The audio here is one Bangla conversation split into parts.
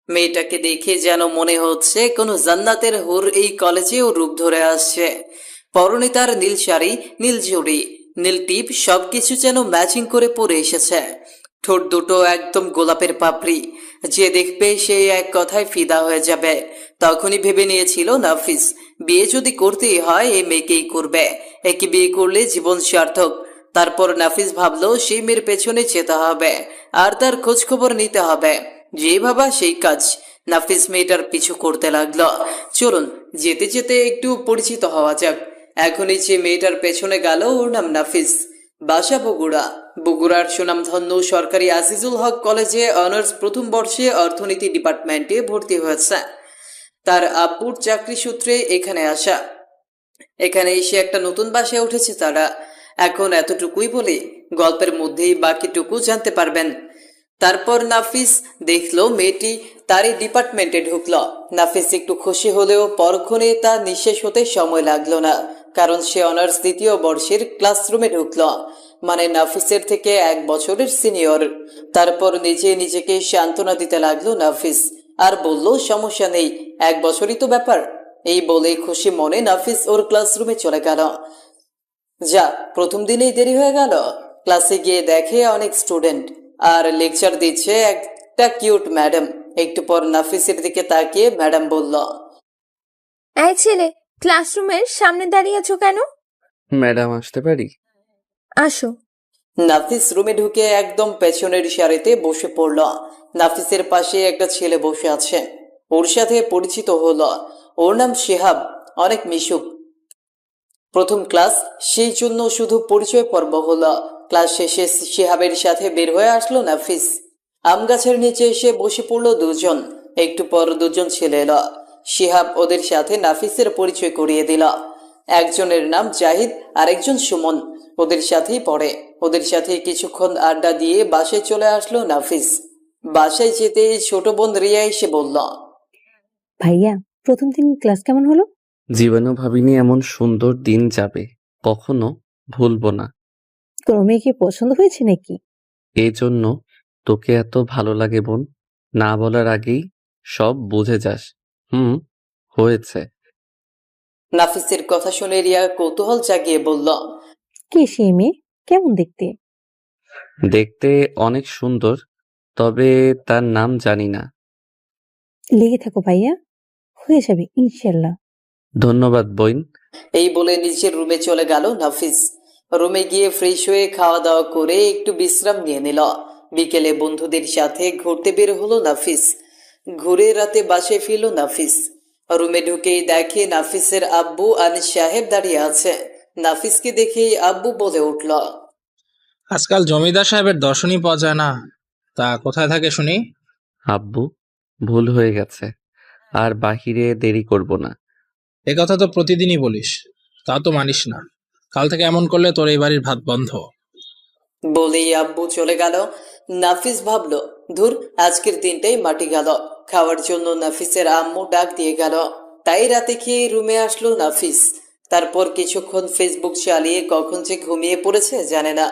মেয়েটাকে দেখে যেন মনে হচ্ছে কোনো জান্নাতের হুর এই কলেজেও রূপ ধরে আসছে। পরনে তার নীল শাড়ি, নীল জড়ি, নীল টিপ সবকিছু যেন ম্যাচিং করে পরে এসেছে। ঠোঁট দুটো একদম গোলাপের পাপড়ি। যে দেখবে সেই এক কথায় ফিদা হয়ে যাবে। তখনই ভেবে নিয়েছিল নাফিস, বিয়ে যদি করতেই হয় এই মেয়েকেই করবে। একে বিয়ে করলে জীবন সার্থক। তারপর নাফিস ভাবলো সেই মেয়ের পেছনে যেতে হবে আর তার খোঁজ খবর নিতে হবে। যে ভাবা সেই কাজ। নাফিস মেয়েটার পিছু করতে লাগলো। চলুন যেতে যেতে একটু পরিচিত হওয়া যাক। এখনই যে মেয়েটার পেছনে গেল ওর নাম নাফিস। বাসা বগুড়া। বগুড়ার সুনামধন্য সরকারি আজিজুল হক কলেজে অনার্স প্রথম বর্ষে অর্থনীতি ডিপার্টমেন্টে ভর্তি হয়েছে। তার আব্বুর চাকরি সূত্রে এখানে আসা। এখানে এসে একটা নতুন বাসায় উঠেছে তারা। এখন এতটুকুই বলে গল্পের মধ্যেই বাকিটুকু জানতে পারবেন। তারপর নাফিস দেখলো মেয়েটি তারই ডিপার্টমেন্টে ঢুকলো। নাফিস একটু খুশি হলেও পরক্ষণে তার নিঃশেষ হতে সময় লাগলো না, কারণ সে অনার্স দ্বিতীয় বর্ষের ক্লাসরুমে ঢুকলো। মানে নাফিসের থেকে 1 বছরের সিনিয়র। তারপর নিজে নিজেকে সান্ত্বনা দিতে লাগলো নাফিস, আর বলল সমস্যা নেই, 1 বছরই তো ব্যাপার। এই বলে খুশি মনে নাফিস ওর ক্লাসরুমে চলে গেল। যা প্রথম দিনেই দেরি হয়ে গেল। ক্লাসে গিয়ে দেখে অনেক স্টুডেন্ট আর লেকচার দিচ্ছে একটা কিউট ম্যাডাম। একটু পর নাফিসের দিকে তাকিয়ে ম্যাডাম বলল, এই ছেলে, ক্লাসরুমের সামনে দাঁড়িয়ে আছো কেন? ম্যাডাম আসতে পারি? আসো। নাফিস রুমে ঢুকে একদম পেছনের সারিতে বসে পড়ল। নাফিসের পাশে একটা ছেলে বসে আছে। ওর সাথে পরিচিত হলো। ওর নাম শিহাব, অনেক মিশুক। প্রথম ক্লাস, সেই জন্য শুধু পরিচয় পর্ব হলো। ক্লাস শেষে শিহাবের সাথে বের হয়ে আসলো নাফিস। আম গাছের নিচে এসে বসে পড়লো দুজন। একটু পর দুজন ছেলে এলো। শিহাব ওদের সাথে নাফিসের পরিচয় করিয়ে দিল। একজনের নাম জাহিদ, আরেকজন সুমন। ওদের সাথেই পড়ে। ওদের সাথে কিছুক্ষণ আড্ডা দিয়ে বাসায় চলে আসলো নাফিস। বাসায় যেতে ছোট বোন রিয়া এসে বলল, ভাইয়া, প্রথম দিন ক্লাস কেমন হলো? জীবনেও ভাবিনি এমন সুন্দর দিন যাবে। কখনো ভুলবো না। কোনো মেয়েকে পছন্দ হয়েছে নাকি? এই জন্য তোকে এত ভালো লাগে বোন। না বলার আগেই সব বুঝে যাস। হুম, হয়েছে। নাফিসের কথা শুনে রিয়া কৌতূহল জাগিয়ে বলল, কে সেই মেয়ে? কেমন দেখতে? দেখতে অনেক সুন্দর, তবে তার নাম জানি না। লেগে থাকো ভাইয়া, হয়ে যাবে ইনশাল্লাহ। ধন্যবাদ বোন। এই বলে নিজের রুমে চলে গেল নাফিস। রুমে গিয়ে ফ্রেশ হয়ে খাওয়া দাওয়া করে একটু বিশ্রাম নিয়ে নিল। বিকেলে বন্ধুদের সাথে ঘুরতে বের হলো নাফিস। ঘুরে রাতে বাসায় ফিরল নাফিস। রুমে ঢুকেই দেখে নাফিসের আব্বু আনিস সাহেব দাঁড়িয়ে আছে। নাফিসকে দেখেই আব্বু বলে উঠল, আজকাল জমিদার সাহেবের দর্শনই পাওয়া যায় না। তা কোথায় থাকে শুনি? আব্বু, ভুল হয়ে গেছে। আর বাহিরে দেরি করব না। এ কথা তো প্রতিদিনই বলিস, তা তো মানিস না। কাল থেকে এমন করলে তোর এই বাড়ির ভাত বন্ধ। বলেই আব্বু চলে গেল। নাফিস ভাবলো, ধুর, আজকের দিনটাই মাটি গেল। খাওয়ার জন্য নাফিসের আম্মু ডাক দিয়ে গেল। তাই রাতে খেয়ে রুমে আসলো নাফিস। তারপর কিছুক্ষণ ফেসবুক চালিয়ে কখন যে ঘুমিয়ে পড়েছে জানে না।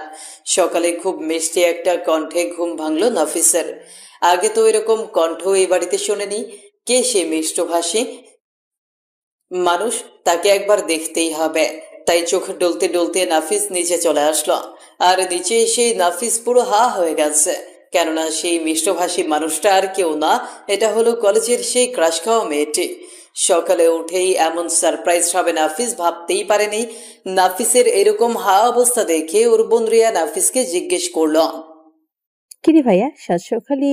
সকালে খুব মিষ্টি একটা কণ্ঠে ঘুম ভাঙলো নাফিসের। আগে তো এরকম কণ্ঠ এই বাড়িতে শোনেনি। কে সে মিষ্টভাষী মানুষ? তাকে একবার দেখতেই হবে। তাই চোখ ডলতে ডলতে নাফিস নিচে চলে আসলো। আর নিচে এসেই নাফিস পুরো হা হয়ে গেছে, কেননা সেই মিষ্টভাষী মানুষটা আর কেউ না, এটা হলো কলেজের সেই ক্রাশ খাওয়া মেয়েটি। সকালে উঠেই এমন সারপ্রাইজ হবে নাফিস ভাবতেই পারেনি। নাফিসের এরকম হা অবস্থা দেখে ওর বোন রিয়া নাফিসকে জিজ্ঞেস করলো, কিরে ভাইয়া, সাত সকালে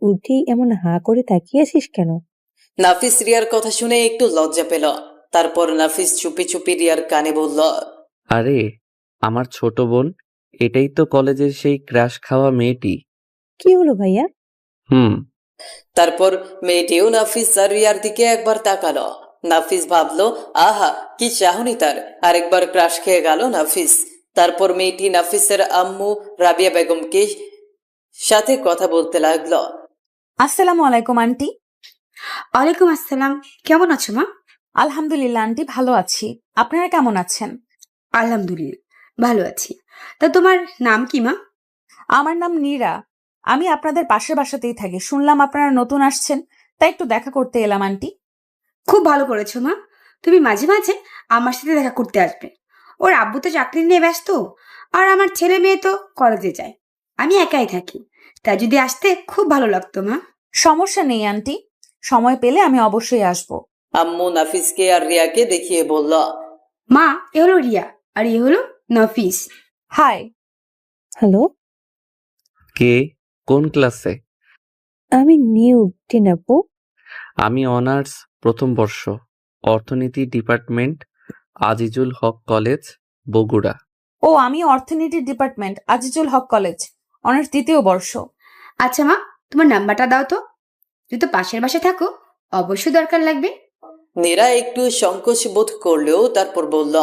উঠেই এমন হা করে তাকিয়ে আছিস কেন? নাফিস রিয়ার কথা শুনে একটু লজ্জা পেল। তারপর নাফিস চুপি চুপি রিয়ার কানে বলল, আরে, আমার ছোট বোন, এটাই তো কলেজের সেই ক্রাশ খাওয়া মেয়েটি। কি হলো ভাইয়া? হুম। তারপর মেয়েটিও নাফিস আর রিয়ার দিকে একবার তাকালো। নাফিস ভাবলো, আহা কি চাহনি তার। আরেকবার ক্রাশ খেয়ে গেল নাফিস। তারপর মেয়েটি নাফিসের আম্মু রাবিয়া বেগমকে সাথে কথা বলতে লাগলো। আসসালামু আলাইকুম আন্টি। ওয়ালাইকুম আসসালাম। কেমন আছো মা? আলহামদুলিল্লাহ আন্টি, ভালো আছি। আপনারা কেমন আছেন? আলহামদুলিল্লাহ, ভালো আছি। তা তোমার নাম কি মা? আমার নাম নীরা। আমি আপনাদের পাশের বাসাতেই থাকি। শুনলাম আপনারা নতুন আসছেন, তাই একটু দেখা করতে এলাম আন্টি। খুব ভালো করেছো মা। তুমি মাঝে মাঝে আমার সাথে দেখা করতে আসবে। ওর আব্বু তো চাকরি নিয়ে ব্যস্ত, আর আমার ছেলে মেয়ে তো কলেজে যায়। আমি একাই থাকি, তাই যদি আসতে খুব ভালো লাগতো মা। সমস্যা নেই আন্টি, সময় পেলে আমি অবশ্যই আসবো। আম্মু নাফিসকে আর রিয়াকে দেখিয়ে বলল। মা, এ হলো রিয়া, আর এ হলো নফিস। হাই। হ্যালো, কে? কোন ক্লাসে? আমি নিউ টিনাপু। আমি অনার্স প্রথম বর্ষ, অর্থনীতি ডিপার্টমেন্ট, আজিজুল হক কলেজ, বগুড়া। ও, আমি অর্থনীতি ডিপার্টমেন্ট, আজিজুল হক কলেজ, অনার্স দ্বিতীয় বর্ষ। আচ্ছা মা, তোমার নাম্বারটা দাও তো। তুই তো পাশের বাসায় থাকো, অবশ্যই দরকার লাগবে। নীরা একটু সংকোচ বোধ করলেও তারপর বলল।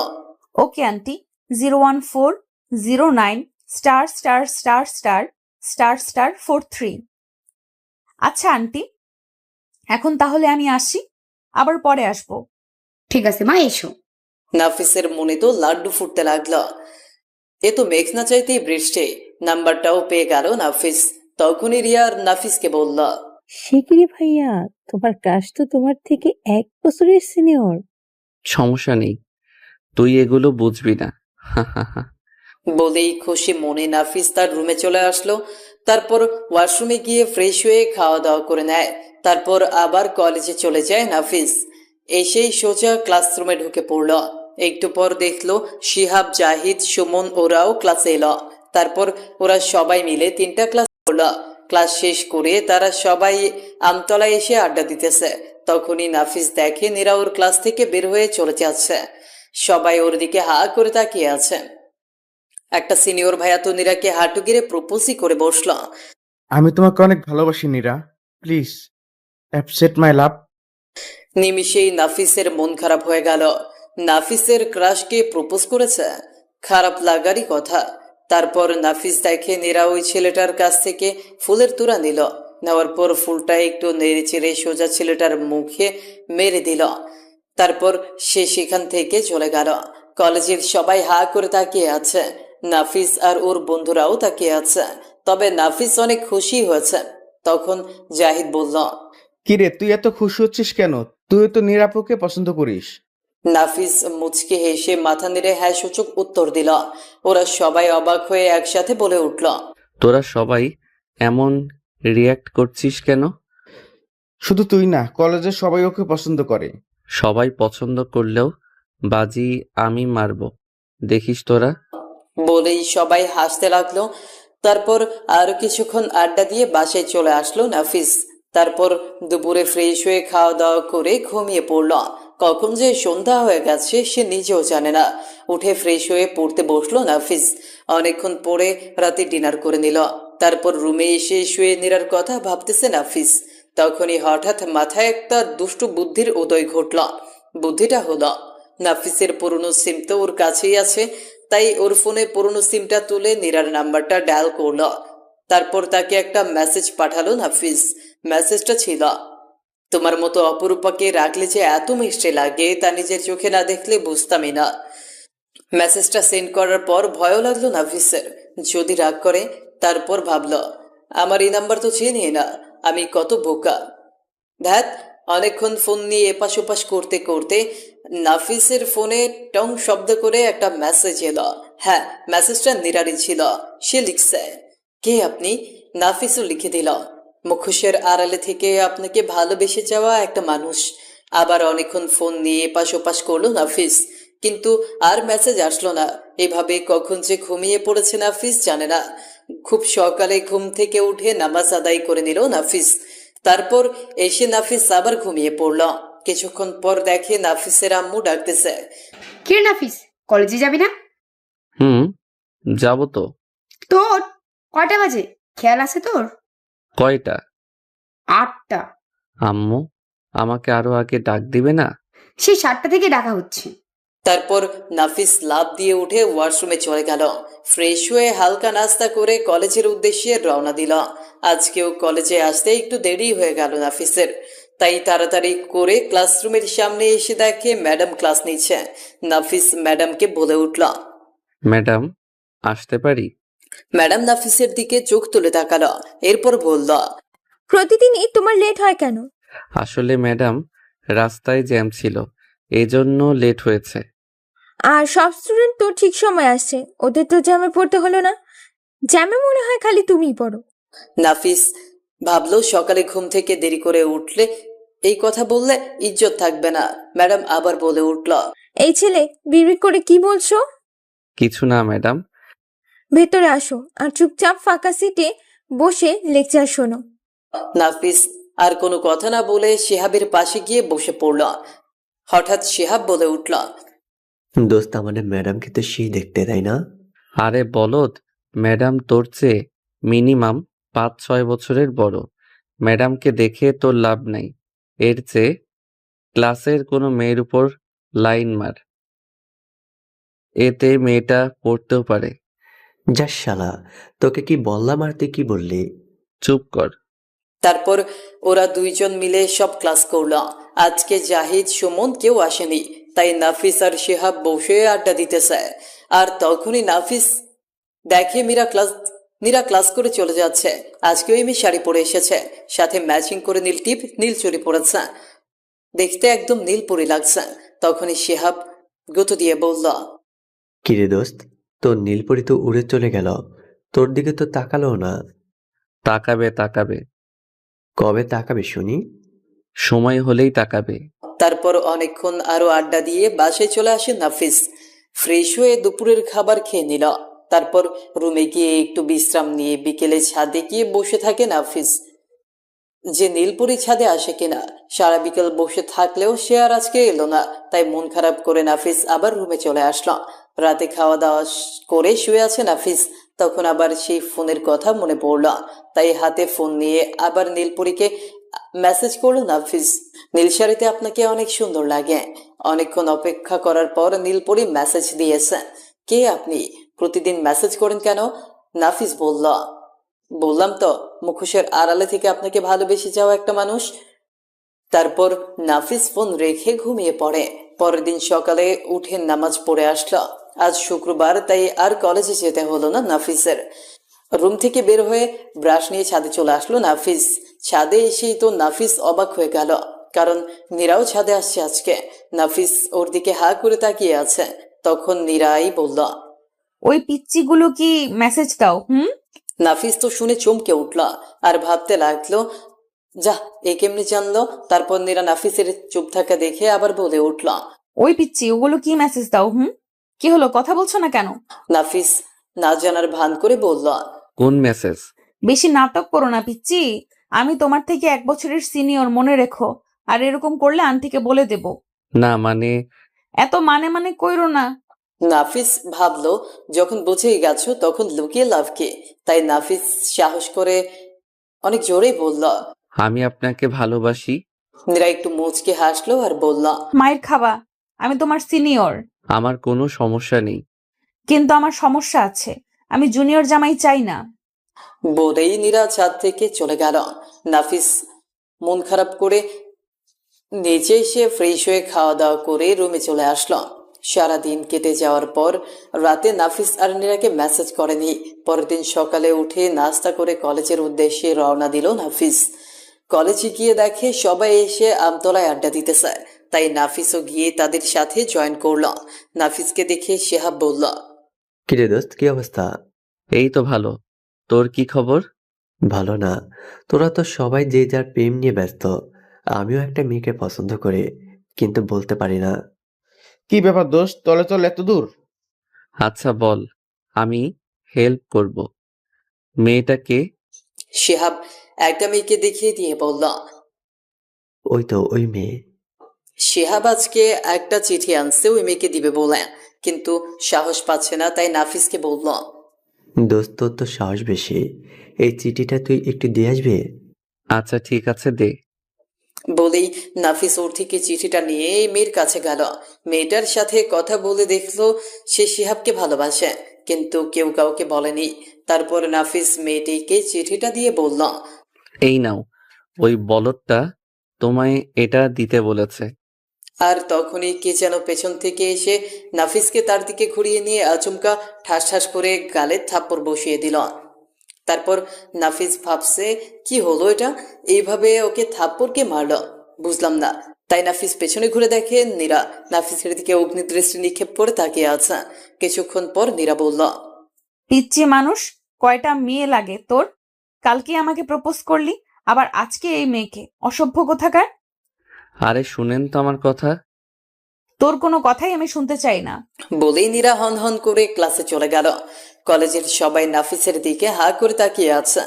Okay aunty, 01409*******43। আচ্ছা আন্টি, এখন তাহলে আমি আসি, আবার পরে আসবো। ঠিক আছে মা, এসো। নাফিসের মনে তো লাড্ডু ফুটতে লাগলো। এ তো মেঘ না চাইতেই বৃষ্টি। নাম্বারটাও পেয়ে গেল নাফিস। তখনই রিয়া আর নাফিসকে বলল। সে কি রে ভাইয়া, তোমার ক্রাশ তো তোমার থেকে 1 বছরের সিনিয়র। সমস্যা নেই, তুই এগুলো বুঝবি না। বলেই খুশি মনে নাফিস তার রুমে চলে আসলো। তারপর ওয়াশরুমে গিয়ে ফ্রেশ হয়ে খাওয়া দাওয়া করে নেয়। তারপর আবার কলেজে চলে যায় নাফিস। এসেই সোজা ক্লাসরুমে ঢুকে পড়ল। একটু পর দেখলো শিহাব, জাহিদ, সুমন ওরাও ক্লাসে এলো। তারপর ওরা সবাই মিলে 3টা ক্লাস করলো। ক্লাস শেষ করে তারা সবাই আমতলায় এসে আড্ডা দিতেছে। তখনই নাফিস দেখে নীরা ওর ক্লাস থেকে বের হয়ে চলে যাচ্ছে। সবাই ওর দিকে হা করে তাকিয়ে আছে। একটা সিনিয়র ভাইয়া তো নীরাকে হাঁটু গেড়ে প্রপোজই করে বসল। আমি তোমাকে অনেক ভালোবাসি নীরা, প্লিজ অ্যাকসেপ্ট মাই লাভ। নিমিষেই নাফিসের মন খারাপ হয়ে গেল। নাফিসের ক্রাশকে প্রপোজ করেছে, খারাপ লাগারই কথা। তারপর নাফিস দেখে নীরা ওই ছেলেটার কাছ থেকে ফুলের তোড়া নিল। নেওয়ার পর ফুলটা একটু নেড়ে চেড়ে সোজা ছেলেটার মুখে মেরে দিল। তারপর সে সেখান থেকে চলে গেল। কলেজের সবাই হা করে তাকিয়ে আছে। নাফিস আর ওর বন্ধুরাও তাকিয়ে আছে। তবে নাফিস অনেক খুশি হয়েছে। তখন জাহিদ বলল। কিরে, তুই এত খুশি হচ্ছিস কেন? তুই তো নীরাপুকে পছন্দ করিস। নাফিস মুচকে হেসে মাথা নেড়ে হ্যাঁ সূচক উত্তর দিল। ওরা সবাই অবাক হয়ে একসাথে বলে উঠল। তোরা সবাই এমন রিয়্যাক্ট করছিস কেন? শুধু তুই না, কলেজের সবাই ওকে পছন্দ করে। সবাই পছন্দ করলেও বাজি আমি মারবো, দেখিস তোরা। বলেই সবাই হাসতে লাগলো। তারপর আরো কিছুক্ষণ আড্ডা দিয়ে বাসায় চলে আসলো নাফিস। তারপর দুপুরে ফ্রেশ হয়ে খাওয়া দাওয়া করে ঘুমিয়ে পড়ল। কখন যে সন্ধ্যা হয়ে গেছে সে নিজেও জানে না। উঠে ফ্রেশ হয়ে পড়তে বসলো নাফিস। অনেকক্ষণ পরে রাতে ডিনার করে নিল। তারপর রুমে এসে শুয়ে নীরার কথা ভাবতেছে নাফিস। তখনই হঠাৎ মাথায় একটা দুষ্টু বুদ্ধির উদয় ঘটল। বুদ্ধিটা হলো, নাফিসের পুরনো সিম তো ওর কাছেই আছে। তাই ওর ফোনে পুরনো সিমটা তুলে নীরার নাম্বারটা ডায়াল করলো। তারপর তাকে একটা মেসেজ পাঠালো নাফিস। মেসেজটা ছিল, তোমার মতো অপরূপাকে রাখলে যে এত মিষ্টি লাগে তা নিজের চোখে না দেখলে বুঝতামই না। মেসেজটা সেন্ড করার পর ভয়ও লাগলো নাফিসের, যদি রাগ করে। তারপর ভাবলো, আমার এই নাম্বার তো চিনি না, আমি কত বোকা। ধ্যাত, অনেকক্ষণ ফোন নিয়ে এপাশ ওপাশ করতে করতে নাফিসের ফোনে টং শব্দ করে একটা মেসেজ এলো। হ্যাঁ, মেসেজটা নীরারই ছিল। সে লিখছে, কে আপনি? নাফিসও লিখে দিল, মুখোশের আড়ালে থেকে আপনাকে ভালোবেসে যাওয়া একটা মানুষ। আবার অনেকক্ষণ ফোন নিয়ে এপাশ ওপাশ করলো নাফিস, কিন্তু আর মেসেজ আসলো না। এভাবে কখন যে ঘুমিয়ে পড়েছে নাফিস জানে না। খুব সকালে ঘুম থেকে উঠে নামাজ আদায় করে নিল নাফিস। তারপর এসে নাফিস আবার ঘুমিয়ে পড়ল। কিছুক্ষণ পর দেখে নাফিসের আম্মু ডাকতেছে। কে নাফিস, কলেজে যাবি না? যাবো তো। তোর কয়টা বাজে খেয়াল আছে তোর? কয়টা? 8টা। আম্মু আমাকে আরো আগে ডাক দিবে না? সেই 7টা থেকে ডাকা হচ্ছে। তারপর নাফিস লাফ দিয়ে উঠে ওয়াশরুমে চলে গেল। ফ্রেশ হয়ে হালকা নাস্তা করে কলেজের উদ্দেশ্যে রওনা দিল। আজকেও কলেজে আসতে একটু দেরি হয়ে গেল নাফিসের। তাই তাড়াতাড়ি করে ক্লাসরুমের সামনে এসে দেখে ম্যাডাম ক্লাস নিচ্ছে। নাফিস ম্যাডামকে বলে উঠল, ম্যাডাম আসতে পারি? ম্যাডাম নাফিসের দিকে চোখ তুলে তাকালো। এরপর বলল, প্রতিদিনই তোমার লেট হয় কেন? আসলে ম্যাডাম, রাস্তায় জ্যাম ছিল, এজন্য লেট হয়েছে। আর সব স্টুডেন্ট তো ঠিক সময় আসছে, ওদের তো জ্যামে পড়তে হলো না। জ্যামে মনে হয় খালি তুমিই পড়ো। নাফিস ভাবলো সকালে ঘুম থেকে দেরি করে উঠলে এই কথা বললে ইজ্জত থাকবে না। ম্যাডাম আবার বলে উঠল, এই ছেলে বিড়বিড় করে কি বলছো? কিছু না ম্যাডাম। ভেতরে আসো আর চুপচাপ ফাঁকা সিটে বসে লেকচার শোনো। নাফিস আর কোনো কথা না বলে শিহাবের পাশে গিয়ে বসে পড়ল। হঠাৎ শিহাব বলে উঠল, দোস্ত, আমাদের ম্যাডামকে তো সেই দেখতে, তাই না? আরে বলদ, ম্যাডাম তোর চেয়ে মিনিমাম 5-6 বছরের বড়। ম্যাডামকে দেখে তোর লাভ নাই, এর চেয়ে ক্লাসের কোনো মেয়ের উপর লাইন মার, এতে মেয়েটা পড়তেও পারে। যা শালা, তোকে কি বললাম আর তুই কি বললি? চুপ কর। তারপর ওরা দুইজন মিলে সব ক্লাস করলো। আজকে জাহিদ সুমন কেউ আসেনি, তাই নাফিস আর শিহাব বসে আড্ডা দিতেছে। আর তখনই নাফিস দেখে মীরা ক্লাস করে চলে যাচ্ছে। আজকে ওই মেয়ে শাড়ি পরে এসেছে, সাথে ম্যাচিং করে নীল টিপ নীল চুড়ি পরেছে, দেখতে একদম নীল পরি লাগছে। তখনই শিহাব গুঁতো দিয়ে বলল, কিরে দোস্ত, তোর নীলপরি তো উড়ে চলে গেল, তোর দিকে তো তাকালো না। তাকাবে তাকাবে, কবে তাকাবে শুনি? সময় হলেই তাকাবে। তারপর অনেকক্ষণ আরো আড্ডা দিয়ে বাসায় চলে আসে নাফিস। ফ্রেশ হয়ে দুপুরের খাবার খেয়ে নিল। তারপর রুমে গিয়ে একটু বিশ্রাম নিয়ে বিকেলে ছাদে গিয়ে বসে থাকে নাফিস। যে নীলপুরি ছাদে আসে কিনা, সারা বিকেল বসে থাকলেও সে আর আজকে এলো না। তাই মন খারাপ করে নাফিস আবার রুমে চলে আসলো। রাতে খাওয়া দাওয়া করে শুয়ে আছে নাফিস, তখন আবার সেই ফোনের কথা মনে পড়ল। তাই হাতে ফোন নিয়ে আবার নীলপুরিকে মেসেজ করলো নাফিস, নীল শাড়িতে আপনাকে অনেক সুন্দর লাগে। অনেকক্ষণ অপেক্ষা করার পর নীলপরি মেসেজ দিয়েছে, কে আপনি, প্রতিদিন মেসেজ করেন কেন? নাফিস বললাম তো, মুখোশের আড়ালে থেকে আপনাকে ভালোবেসে যাওয়া একটা মানুষ। তারপর নাফিস ফোন রেখে ঘুমিয়ে পড়ে। পরের দিন সকালে উঠে নামাজ পড়ে আসলো। আজ শুক্রবার, তাই আর কলেজে যেতে হলো না নাফিসের। রুম থেকে বের হয়ে ব্রাশ নিয়ে ছাদে চলে আসলো নাফিস। ছাদে এসেই তো নাফিস অবাক হয়ে গেল, কারণ নীরাও ছাদে আসছে আজকে। নাফিস ওর দিকে হা করে তাকিয়ে আছে। তখন নীরাই বলল, ওই পিচ্চিগুলো কি মেসেজ দাও? নাফিস তো শুনে চমকে উঠল আর ভাবতে লাগলো, যা, এ কেমনি জানলো? তারপর নীরা নাফিসের চুপ থাকা দেখে আবার বলে উঠল, ওই পিচ্চি, ওগুলো কি মেসেজ দাও? কি হলো, কথা বলছো না কেন? নাফিস না জানার ভান করে বলল, কোন মেসেজ? বেশি নাটক করো না পিচ্চি, আমি তোমার থেকে 1 বছরের সিনিয়র, মনে রেখো। আর এরকম করলে আন্টিকে বলে দেব। না মানে? এত মানে কইরো না। নাফিস ভাবলো, যখন বুঝেই গেছো তখন লুকিয়ে লাভ কি। তাই নাফিস সাহস করে অনেক জোরে বলল। আমি আপনাকে ভালোবাসি। নীরা একটু মুচকে হাসলো আর বলল, মায়ের খাবা, আমি তোমার সিনিয়র। আমার কোনো সমস্যা নেই। কিন্তু আমার সমস্যা আছে, আমি জুনিয়র জামাই চাই না। বলেই নীরা ছাদ থেকে চলে গেল। নাফিস মন খারাপ করে নিচে এসে ফ্রেশ হয়ে খাওয়া দাওয়া করে রুমে চলে আসলো। সারাদিন কেটে যাওয়ার পর রাতে নাফিস আর নীরাকে মেসেজ করেনি। পরের দিন সকালে উঠে নাস্তা করে কলেজের উদ্দেশ্যে রওনা দিল নাফিস। কলেজে গিয়ে দেখে সবাই এসে আমতলায় আড্ডা দিতেছে, তাই নাফিসও গিয়ে তাদের সাথে জয়েন করলো। নাফিসকে দেখে শিহাব বলল, কিরে দোস্ত, কি অবস্থা? এই তো ভালো, তোর কি খবর? ভালো না? তোরা তো সবাই যে যার প্রেম নিয়ে ব্যস্ত। আমিও একটা মেয়েকে পছন্দ করি, কিন্তু বলতে পারি না। কি ব্যাপার দোস্ত, তলে তলে এত দূর? আচ্ছা বল, আমি হেল্প করব। মেয়েটাকে? শিহাব একটা মেয়েকে দেখিয়ে দিয়ে বলল। ওই তো ওই মেয়ে। শিহাব আজকে একটা চিঠি আনছে ওই মেয়েকে দিবে বলে, কিন্তু সাহস পাচ্ছে না, তাই নাফিসকে বলল, দোস্ত, তোর তো সাহস বেশি, এই চিঠিটা তুই একটু দিয়ে আসবি? আচ্ছা ঠিক আছে, দে। বলেই নাফিস ওর থেকে চিঠিটা নিয়ে মেয়ের কাছে গেল। মেয়েটার সাথে কথা বলে দেখলো সে শিহাবকে ভালোবাসে, কিন্তু কেউ কাউকে বলেনি। তারপর নাফিস মেয়েটিকে চিঠিটা দিয়ে বলল, এই নাও, ওই বলদটা তোমায় এটা দিতে বলেছে। আর তখনই কে যেন পেছন থেকে এসে নাফিসকে তার দিকে ঘুরিয়ে নিয়ে আচমকা ঠাস ঠাস করে গালে থাপ্পড় বসিয়ে দিল। তারপর নাফিস ভাবছে কি হলো এটা, এইভাবে ওকে থাপ্পড় কে মারলো বুঝলাম না। তাই নাফিস পেছনে ঘুরে দেখে নীরা নাফিসের দিকে অগ্নিদৃষ্টি নিক্ষেপ করে তাকিয়ে আছে। কিছুক্ষণ পর নীরা বলল, পিচ্চি মানুষ, কয়টা মেয়ে লাগে তোর? কালকে আমাকে প্রপোজ করলি, আবার আজকে এই মেয়েকে, অসভ্য কোথাকার। আরে শুনেন তো আমার কথা। তোর কোনো কথাই আমি শুনতে চাই না। বলেই নীরা হন হন করে ক্লাসে চলে গেল। কলেজের সবাই নাফিসের দিকে হা করে তাকিয়ে আছে।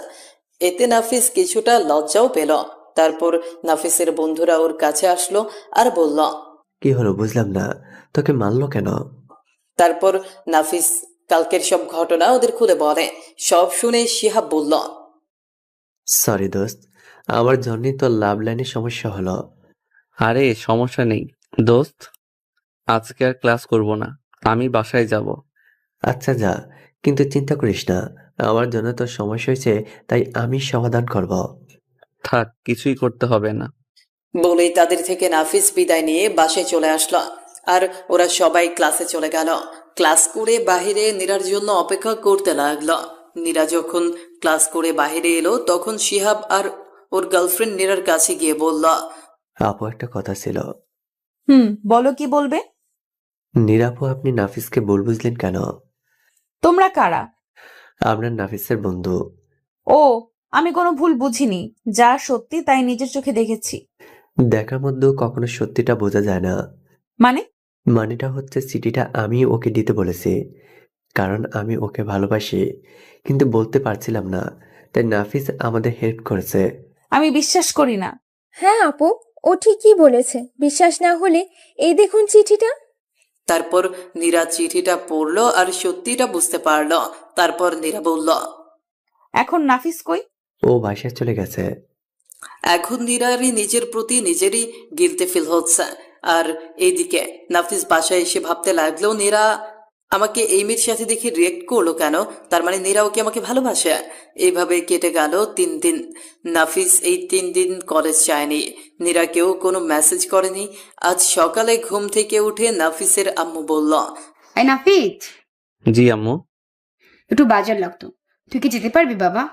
এতে নাফিস কিছুটা লজ্জাও পেল। তারপর নাফিসের বন্ধুরা ওর কাছে আসলো আর বলল। কি হলো বুঝলাম না, তোকে মারলো কেন? তারপর নাফিস কালকের সব ঘটনা ওদের খুলে বলে। সব শুনে শিহাব বলল, সরি দোস্ত, আমার জন্যই তোর লাভ লাইনের সমস্যা হলো। আরে সমস্যা নেই দোস্ত, আজকে আর ক্লাস করব না, আমি বাসায় যাব। আচ্ছা যা, কিন্তু চিন্তা করিস না, আমার জন্য তোর সমস্যা হয়েছে, তাই আমি সমাধান করব। থাক, কিছুই করতে হবে না। বলেই তাদের থেকে নাফিস বিদায় নিয়ে বাসায় চলে আসলো। আর ওরা সবাই ক্লাসে চলে গেল। ক্লাস করে বাহিরে নীরার জন্য অপেক্ষা করতে লাগলো। নীরা যখন ক্লাস করে বাহিরে এলো তখন শিহাব আর ওর গার্লফ্রেন্ড নীরার কাছে গিয়ে বলল, আপু একটা কথা ছিল। বলো কি বলবে? নিরাপু, আপনি নাফিসকে ভুল বুঝলেন কেন? তোমরা কারা? আমরা নাফিসের বন্ধু। ও, আমি কোনো ভুল বুঝিনি, যা সত্যি তাই নিজের চোখে দেখেছি। দেখার মধ্যেও কখনো সত্যিটা বোঝা যায় না। মানে? মানেটা হচ্ছে চিঠিটা আমি ওকে দিতে বলেছি, কারণ আমি ওকে ভালোবাসি, কিন্তু বলতে পারছিলাম না, তাই নাফিস আমাদের হেল্প করেছে। আমি বিশ্বাস করি না। হ্যাঁ আপু, ও ঠিকই বলেছে। বিশ্বাস না হলে এই দেখুন চিঠিটা। তারপর নীরা চিঠিটা পড়লো আর সত্যিটা বুঝতে পারলো। তারপর নীরা বলল, এখন নাফিস কই? ও বাসায় চলে গেছে। এখন নীরারই নিজের প্রতি নিজেরই গিলতে ফিল হচ্ছে। আর এইদিকে নাফিস বাসায় এসে ভাবতে লাগলো, নীরা আমাকে এই মেয়ের সাথে দেখে রিয়েক্ট করলো কেন? তার মানে নীরা ওকে আমাকে ভালোবাসে। এইভাবে কেটে গেল 3 দিন। নাফিস এই 3 দিন কলেজ যায়নি। নীরাকেও কোনো মেসেজ করেনি। আজ সকালে ঘুম থেকে উঠে নাফিসের আম্মু বলল, এই নাফিজ, জি আম্মু। একটু বাজার লাগতো, তুই কি যেতে পারবি বাবা?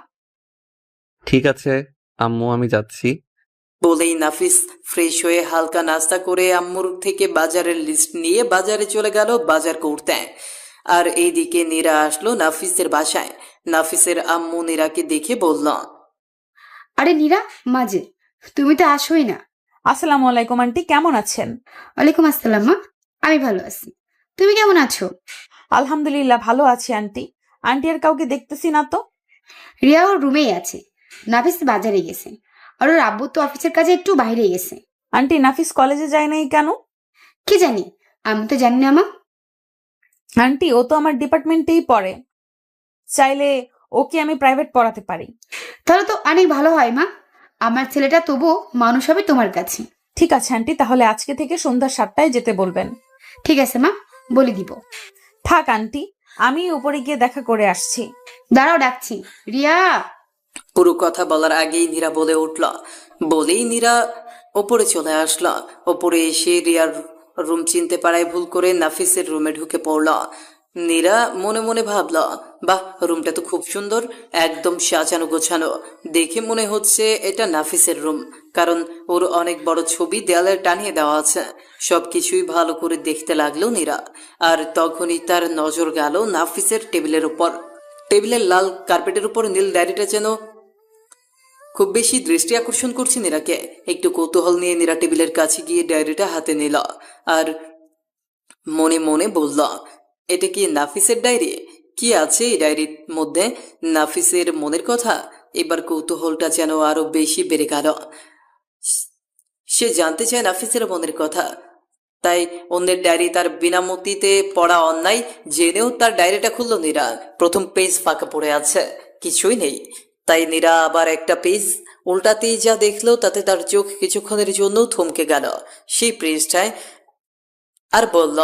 ঠিক আছে আম্মু, আমি যাচ্ছি। বলেই নাফিস ফ্রেশ হয়ে হালকা নাস্তা করে আম্মুর থেকে বাজারের লিস্ট নিয়ে বাজারে চলে গেল বাজার করতে। আর এইদিকে নীরা আসলো নাফিসের বাসায়। নাফিসের আম্মু নীরাকে দেখে বলল, আরে নীরা, মাঝে তুমি তো আসোই না। আসসালামু আলাইকুম আন্টি, কেমন আছেন? ওয়ালাইকুম আসসালাম মা, আমি ভালো আছি, তুমি কেমন আছো? আলহামদুলিল্লাহ ভালো আছি আন্টি। আন্টি আর কাউকে দেখতেছি না তো। রিয়া ওর রুমেই আছে, নাফিস বাজারে গেছে, আর ওর আব্বু তো অফিসের কাজে একটু বাইরে গেছে। আন্টি, নাফিস কলেজে যায় নাই কেন? কি জানি, আমি তো জানি না মা। আন্টি, ও তো আমার ডিপার্টমেন্টেই পড়ে, চাইলে ওকে আমি প্রাইভেট পড়াতে পারি। তাহলে তো অনেক ভালো হয় মা, আমার ছেলেটা তবুও মানুষ হবে তোমার কাছে। ঠিক আছে আন্টি, তাহলে আজকে থেকে সন্ধ্যা 7টায় যেতে বলবেন। ঠিক আছে মা, বলে দিব। থাক আন্টি, আমি উপরে গিয়ে দেখা করে আসছি। দাঁড়াও, ডাকছি। রিয়া। পুরো কথা বলার আগেই নীরা বলে উঠল। বলেই নীরা ওপরে চলে আসলো। ওপরে এসে রিয়ার রুম চিনতে পারায় ভুল করে নাফিসের রুমে ঢুকে পড়ল। নীরা মনে মনে ভাবল, বাহ, রুমটা তো খুব সুন্দর, একদম সাজানো গোছানো। দেখে মনে হচ্ছে এটা নাফিসের রুম, কারণ ওর অনেক বড় ছবি দেয়ালে টানিয়ে দেওয়া আছে। সবকিছুই ভালো করে দেখতে লাগলো নীরা। আর তখনই তার নজর গেল নাফিসের টেবিলের উপর। টেবিলের লাল কার্পেটের উপর নীল ডায়েরিটা যেন খুব বেশি দৃষ্টি আকর্ষণ করছে নীরাকে। একটু কৌতূহল নিয়ে নীরা টেবিলের কাছে গিয়ে ডায়েরিটা হাতে নিল আর মনে মনে বলল, এটা কি নাফিসের ডায়েরি? কি আছে এই ডায়েরির মধ্যে? নাফিসের মনের কথা। এবার কৌতূহলটা যেন আরো বেশি বেড়ে গেল। সে জানতে চায় নাফিসের মনের কথা। তাই অন্যের ডায়েরি তার বিনামতিতে পড়া অন্যায় জেনেও তার ডায়েরিটা খুলল নীরা। প্রথম পেজ ফাঁকা পড়ে আছে, কিছুই নেই। তাই নীরা আবার একটা পেজ উল্টাতেই যা দেখলো তাতে তার চোখ কিছুক্ষণের জন্য থমকে গেল সেই পেজটায়, আর বলল,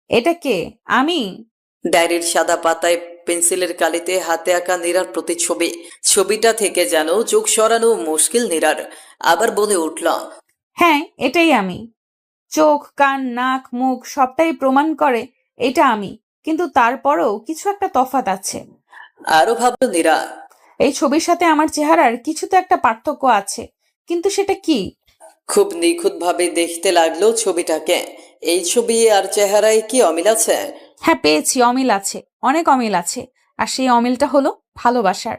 এটা কে? আমি? ডায়েরির সাদা পাতায় পেন্সিলের কালিতে হাতে আঁকা নীরার প্রতিচ্ছবি। ছবিটা থেকে যেন চোখ সরানো মুশকিল নীরার। আবার বলে উঠল, হ্যাঁ, এটাই আমি। চোখ, কান, নাক, মুখ সবটাই প্রমাণ করে এটা আমি, কিন্তু তারপরেও কিছু একটা তফাৎ আছে। আরো ভাবল নীরা। এই ছবির সাথে আমার চেহারার কিছু তো একটা পার্থক্য আছে, কিন্তু সেটা কি? খুব নিখুঁতভাবে দেখতে লাগলো ছবিটাকে। এই ছবি আর চেহারায় কি অমিল আছে? হ্যাঁ, পেয়েছি, অমিল আছে, অনেক অমিল আছে। আর সেই অমিলটা হলো ভালোবাসার।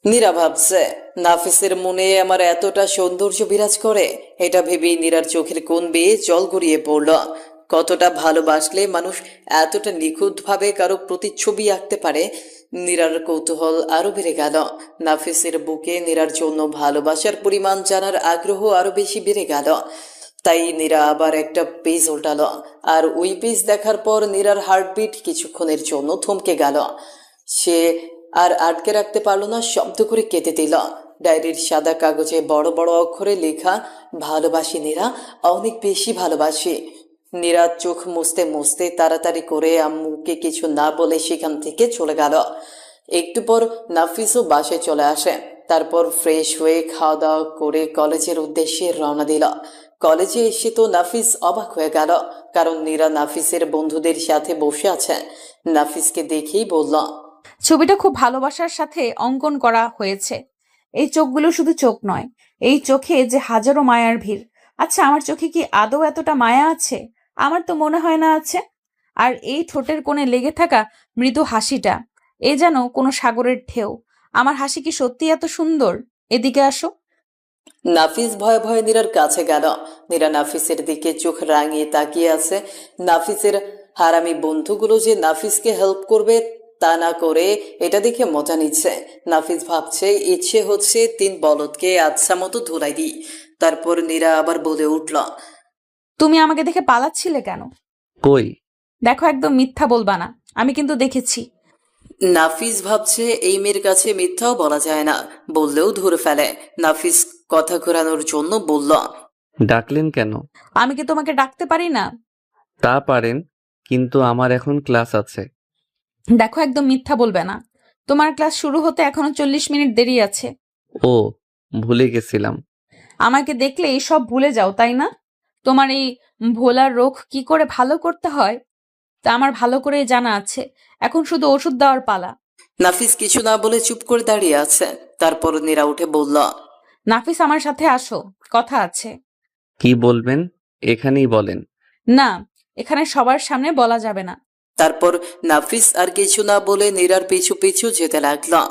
নীরা ভাবছে, নাফিসের মনে আমার এতটা সৌন্দর্য বিরাজ করে। এটা ভেবেই নীরার চোখের কোণ বেয়ে জল গড়িয়ে পড়ল। কতটা ভালোবাসলে মানুষ এতটা নিখুঁতভাবে কারো প্রতিচ্ছবি আঁকতে পারে। নীরার কৌতূহল আরো বেড়ে গেল। নাফিসের বুকে নীরার জন্য ভালোবাসার পরিমাণ জানার আগ্রহ আরো বেশি বেড়ে গেল। তাই নীরা আবার একটা পেজ উল্টালো। আর ওই পেজ দেখার পর নীরার হার্টবিট কিছুক্ষণের জন্য থমকে গেল। সে আর আটকে রাখতে পারলো না, শব্দ করে কেঁদে দিল। ডায়েরির সাদা কাগজে বড় বড় অক্ষরে লেখা, ভালোবাসি নীরা, অনেক বেশি ভালোবাসি। নীরা চোখ মুছতে মুছতে তাড়াতাড়ি করে আম্মুকে কিছু না বলে সেখান থেকে চলে গেল। একটু পর নাফিসও বাসায় চলে আসে। তারপর ফ্রেশ হয়ে খাওয়া দাওয়া করে কলেজের উদ্দেশ্যে রওনা দিল। কলেজে এসে তো নাফিস অবাক হয়ে গেল, কারণ নীরা নাফিসের বন্ধুদের সাথে বসে আছে। নাফিসকে দেখেই বলল, ছবিটা খুব ভালোবাসার সাথে অঙ্কন করা হয়েছে। এই চোখগুলো শুধু চোখ নয়, এই চোখে যে হাজারো মায়ার ভিড়। আচ্ছা, আমার চোখে কি আদৌ এতটা মায়া আছে? আমার তো মনে হয় না আছে। আর এই ঠোঁটের কোণে লেগে থাকা মৃদু হাসিটা, এ যেন কোনো সাগরের ঢেউ। আমার হাসি কি সত্যি এত সুন্দর? এদিকে আসো। নাফিস ভয়ে ভয়ে নীরার কাছে গেল। নীরা নাফিসের দিকে চোখ রাঙিয়ে তাকিয়ে আছে। নাফিসের হারামি বন্ধুগুলো যে নাফিসকে হেল্প করবে তা না করে এটা দেখে মজা নিচ্ছে। নাফিস ভাবছে, ইচ্ছে হচ্ছে 3 বলদকে আচ্ছা মতো ধুলাই দিই। তারপর নীরা আবার বলে উঠল, তুমি আমাকে দেখে পালাচ্ছিলে কেন? কই? দেখো, একদম মিথ্যা বলবা না, আমি কিন্তু দেখেছি। নাফিস ভাবছে এই মেয়ের কাছে মিথ্যাও বলা যায় না, বললেও ধরে ফেলে। নাফিস কথা ঘোরানোর জন্য বলল, ডাকলেন কেন? আমি কি তোমাকে ডাকতে পারি না? তা পারেন, কিন্তু আমার এখন ক্লাস আছে। দেখো, একদম মিথ্যা বলবে না। তোমার ক্লাস শুরু হতে এখনো 40 মিনিট দেরি আছে। ও, ভুলে গেছিলাম। আমাকে দেখলে সব ভুলে যাও, তাই না? তোমার এই ভোলার রোগ কি করে ভালো করতে হয় তা আমার ভালো করে জানা আছে। এখন শুধু ওষুধ দেওয়ার পালা। নাফিস কিছু না বলে চুপ করে দাঁড়িয়ে আছে। তারপর নীরা উঠে বলল, নাফিস, আমার সাথে আসো, কথা আছে। কি বলবেন? এখানেই বলেন। না, এখানে সবার সামনে বলা যাবে না। তারপর নাফিস আর কিছু না বলে নীরার পিছু পিছু যেতে লাগলো।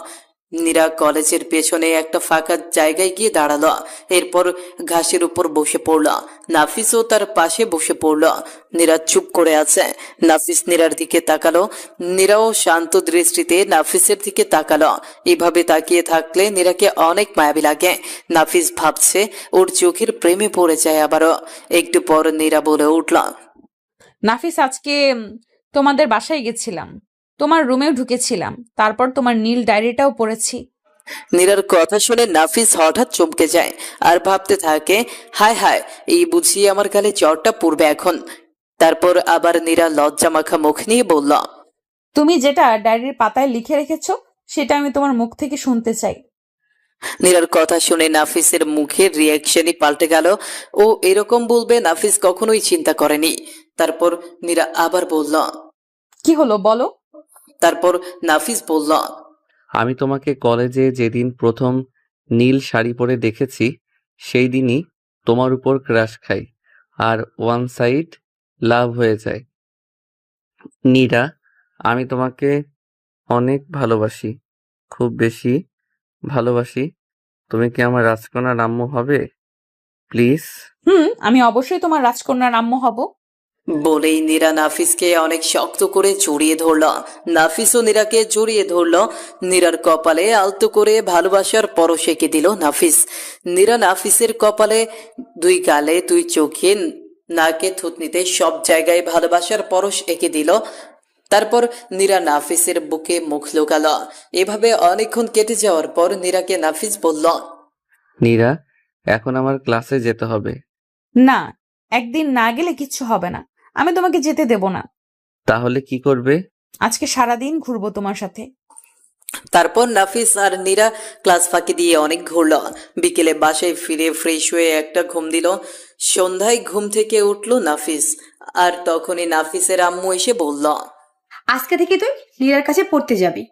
নীরা কলেজের পেছনে একটা ফাঁকা জায়গায় গিয়ে দাঁড়ালো। এরপর ঘাসের উপর বসে পড়ল। নাফিসও তার পাশে বসে পড়ল। নীরা চুপ করে আছে। নাফিস নীরার দিকে তাকালো। নীরাও শান্ত দৃষ্টিতে নাফিসের দিকে তাকালো। এভাবে তাকিয়ে থাকলে নীরাকে অনেক মায়াবী লাগে। নাফিস ভাবছে ওর চোখের প্রেমে পড়ে যায় আবারও। একটু পর নীরা বলে উঠল, নাফিস, আজকে তোমাদের বাসায় গেছিলাম, তোমার রুমেও ঢুকেছিলাম, তারপর তোমার নীল ডায়েরিটাও পড়েছি। নীরার কথা শুনে নাফিস হঠাৎ চমকে যায় আর ভাবতে থাকে, হায় হায়, এই বুঝি আমার গালে জ্বরটা পড়বে এখন। তারপর আবার নীরা লজ্জা মাখা মুখ নিয়ে বলল, তুমি যেটা ডায়েরির পাতায় লিখে রেখেছো সেটা আমি তোমার মুখ থেকে শুনতে চাই। নীরার কথা শুনে নাফিসের মুখের রিয়াকশনই পাল্টে গেল। ও এরকম বলবে নাফিস কখনোই চিন্তা করেনি। তারপর নীরা আবার বলল। কি হলো বলো? তারপর নাফিস বলল, আমি তোমাকে কলেজে যেদিন প্রথম নীল শাড়ি পরে দেখেছি, সেই দিনই তোমার উপর ক্রাশ খাই আর ওয়ান সাইড লাভ হয়ে যায়। নীরা, আমি তোমাকে অনেক ভালোবাসি, খুব বেশি ভালোবাসি। তুমি কি আমার রাজকন্যার আম্মু হবে? প্লিজ। আমি অবশ্যই তোমার রাজকন্যার আম্মু হব। বলেই নীরা নাফিসকে অনেক শক্ত করে জড়িয়ে ধরল। নাফিসও নীরাকে জড়িয়ে ধরল। নীরার কপালে আলতো করে ভালোবাসার পরশ এঁকে দিল নাফিস। নীরা নাফিসের কপালে, 2 গালে, 2 চোখে, নাকে, থুতনিতে সব জায়গায় ভালোবাসার পরশ এঁকে দিল। তারপর নীরা নাফিসের বুকে মুখ লুকাল। এভাবে অনেকক্ষণ কেটে যাওয়ার পর নীরাকে নাফিস বলল, নীরা, এখন আমার ক্লাসে যেতে হবে। না, একদিন না গেলে কিচ্ছু হবে না। আমি তোমাকে যেতে দেব না। তাহলে কি করবে? আজকে সারাদিন ঘুরবো তোমার সাথে। তারপর নাফিস আর নীরা ক্লাস ফাঁকি দিয়ে অনেক ঘুরল। বিকেলে বাসায় ফিরে ফ্রেশ হয়ে একটা ঘুম দিল। সন্ধ্যায় ঘুম থেকে উঠল নাফিস। আর তখনই নাফিসের আম্মু এসে বলল, আজকে থেকে তুই নীরার কাছে পড়তে যাবি।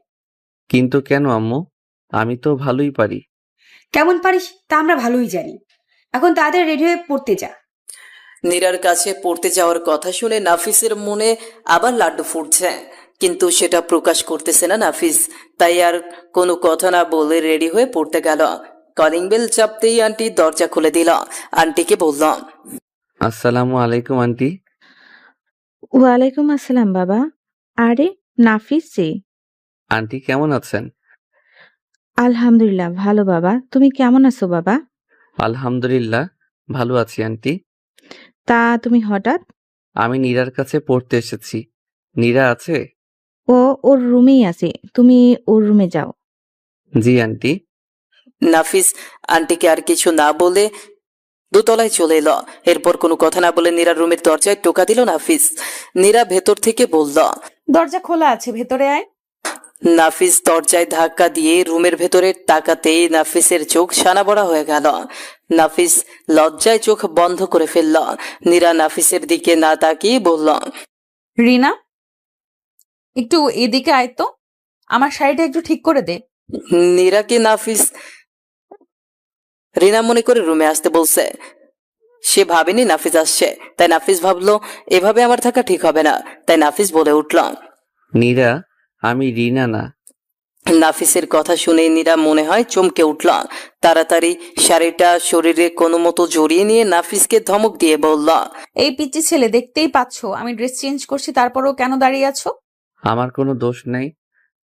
কিন্তু কেন আম্মু? আমি তো ভালোই পারি। কেমন পারিস তা আমরা ভালোই জানি। এখন তাড়াতাড়ি রেডি হয়ে পড়তে যা। নীরার কাছে পড়তে যাওয়ার কথা শুনে নাফিসের মনে আবার লাড্ডু ফুটছে, কিন্তু সেটা প্রকাশ করতেছে না নাফিস। তাই আর কোনো কথা না বলে রেডি হয়ে পড়তে গেল। কলিং বেল চাপতেই আন্টি দরজা খুলে দিল। আন্টিকে বলল, আসসালামু আলাইকুম আন্টি। ওয়ালাইকুম আসসালাম বাবা। আরে নাফিস যে। আন্টি কেমন আছেন? আলহামদুলিল্লাহ ভালো বাবা, তুমি কেমন আছো বাবা? আলহামদুলিল্লাহ ভালো আছি আন্টি। তা তুমি হঠাৎ? আমি নীরার কাছে পড়তে এসেছি। নীরা আছে? ও ওর রুমেই আছে, তুমি ওর রুমে যাও। জি আন্টি। নাফিস আন্টিকে আর কিছু না বলে দোতলায় চলে এলো। এরপর কোনো কথা না বলে নীরার রুমের দরজায় টোকা দিল নাফিস। নীরা ভেতর থেকে বলল, দরজা খোলা আছে, ভেতরে আয়। নাফিস দরজায় ধাক্কা দিয়ে রুমের ভেতরে তাকাতেই নাফিসের চোখ ছানা বড়া হয়ে গেল। নাফিস লজ্জায় চোখ বন্ধ করে ফেলল। নীরা নাফিসের দিকে না তাকিয়ে বলল, রিনা, একটু এদিকে আয় তো, আমার শাড়িটা একটু ঠিক করে দে। নীরাকে নাফিস রিনা মনে করে রুমে আসতে বলছে। সে ভাবেনি নাফিস আসছে, তাই নাফিস ভাবলো এভাবে আমার থাকা ঠিক হবে না। তাই নাফিস বলে উঠল, নীরা, আমি রিনা না। নাফিসের কথা শুনে নীরা মনে হয় চমকে উঠল। তাড়াতাড়ি শাড়িটা শরীরে কোনো মতো জড়িয়ে নিয়ে নাফিসকে ধমক দিয়ে বলল, এই পিচ্চি ছেলে, দেখতেই পাচ্ছো আমি ড্রেস চেঞ্জ করছি, তারপরেও কেন দাঁড়িয়ে আছো? আমার কোনো দোষ নেই।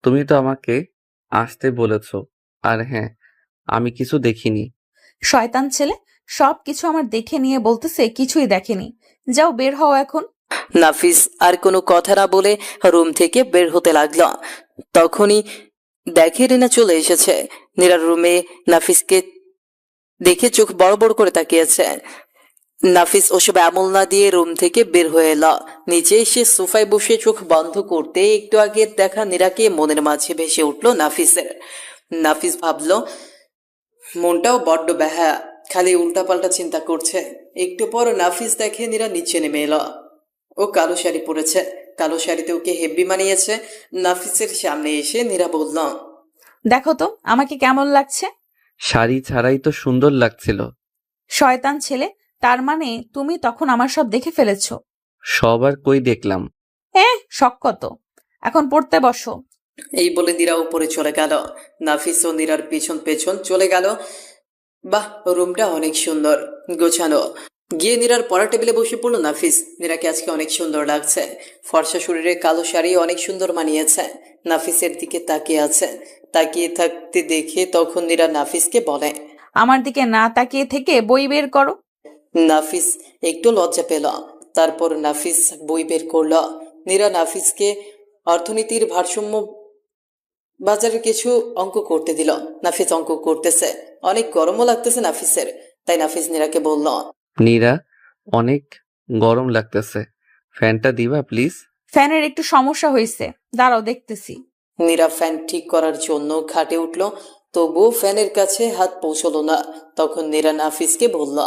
তুমি তো আমাকে আসতে বলেছো। আর হ্যাঁ, আমি কিছু দেখিনি। শয়তান ছেলে, সব কিছু আমার দেখে নিয়ে বলতেছে কিছুই দেখেনি। যাও, বের হও এখন। নাফিস আর কোনো কথা না বলে রুম থেকে বের হতে লাগলো। তখনই দেখে রিনা চলে এসেছে। নীরার রুমে নাফিসকে দেখে চোখ বড় বড় করে তাকিয়েছে। নাফিস ওসব আমল না দিয়ে রুম থেকে বের হয়ে এলো। নিচে এসে সোফায় বসে চোখ বন্ধ করতে একটু আগে দেখা নীরাকে মনের মাঝে ভেসে উঠল নাফিসের। নাফিস ভাবলো মনটাও বড্ড ব্যাহা, খালি উল্টাপাল্টা চিন্তা করছে। একটু পর নাফিস দেখে নীরা নিচে নেমে এলো। ও কালো শাড়ি পরেছে, কালো শাড়িতে ওকে হেব্বি মানিয়েছে। নাফিসের সামনে এসে নীরা বলল, দেখো তো আমাকে কেমন লাগছে। শাড়ি ছাড়াই তো সুন্দর লাগছিল। শয়তান ছেলে, তার মানে তুমি তখন আমার সব দেখে ফেলেছো? সবার কই দেখলাম। শখ কত। এখন পড়তে বসো। এই বলে নীরা উপরে চলে গেল। নাফিস ও নীরার পেছন পেছন চলে গেল। বাহ, রুমটা অনেক সুন্দর, গোছানো। গিয়ে নীরার পড়া টেবিলে বসে পড়লো নাফিস। নীরাকে আজকে অনেক সুন্দর লাগছে। ফর্সা শরীরে কালো শাড়ি অনেক সুন্দর মানিয়েছে। নাফিসের দিকে তাকিয়ে আছে। তাকিয়ে থাকতে দেখে তখন নীরা নাফিসকে বলে, আমার দিকে না তাকিয়ে থেকে বই বের করো। নাফিস একটু লজ্জা পেল। তারপর নাফিস বই বের করল। নীরা নাফিসকে অর্থনীতির ভারসাম্য বাজারের কিছু অঙ্ক করতে দিল। নাফিস অঙ্ক করতেছে, অনেক গরমও লাগতেছে নাফিসের। তাই নাফিস নীরাকে বলল, নীরা, অনেক গরম লাগতেছে, ফ্যানটা দিবা প্লিজ? ফ্যানের একটু সমস্যা হয়েছে, দাঁড়াও দেখতেছি। নীরা ফ্যান ঠিক করার জন্য খাটে উঠল, তবুও ফ্যানের কাছে হাত পৌঁছলো না। তখন নীরা নাফিসকে বলল,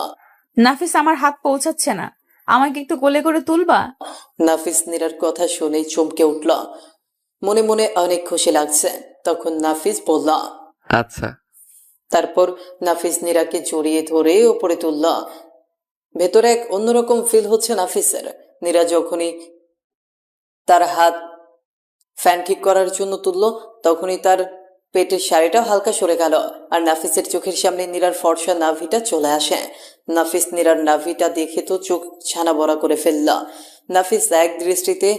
নাফিস, আমার হাত পৌঁছাচ্ছে না, আমাকে একটু কোলে করে তুলবা? নাফিস নীরার কথা শুনে চমকে উঠল। মনে মনে অনেক খুশি লাগছে। তখন নাফিস বলল, আচ্ছা। তারপর নাফিস নীরাকে জড়িয়ে ধরে ওপরে তুলল। ভেতরে এক অন্যরকম ফিল হচ্ছে নাফিসের। নীরা যখনই তার হাত ফ্যান ঠিক করার জন্য তুলল, তখনই তার পেটের শাড়িটা হালকা সরে গেল। আর নাফিসের চোখের সামনে নীরার ফর্সা নাভিটা চলে আসে। নাফিস নীরার নাভিটা দেখে তো চোখ ছানা বড়া করে ফেলল। নাফিস এক দৃষ্টিতে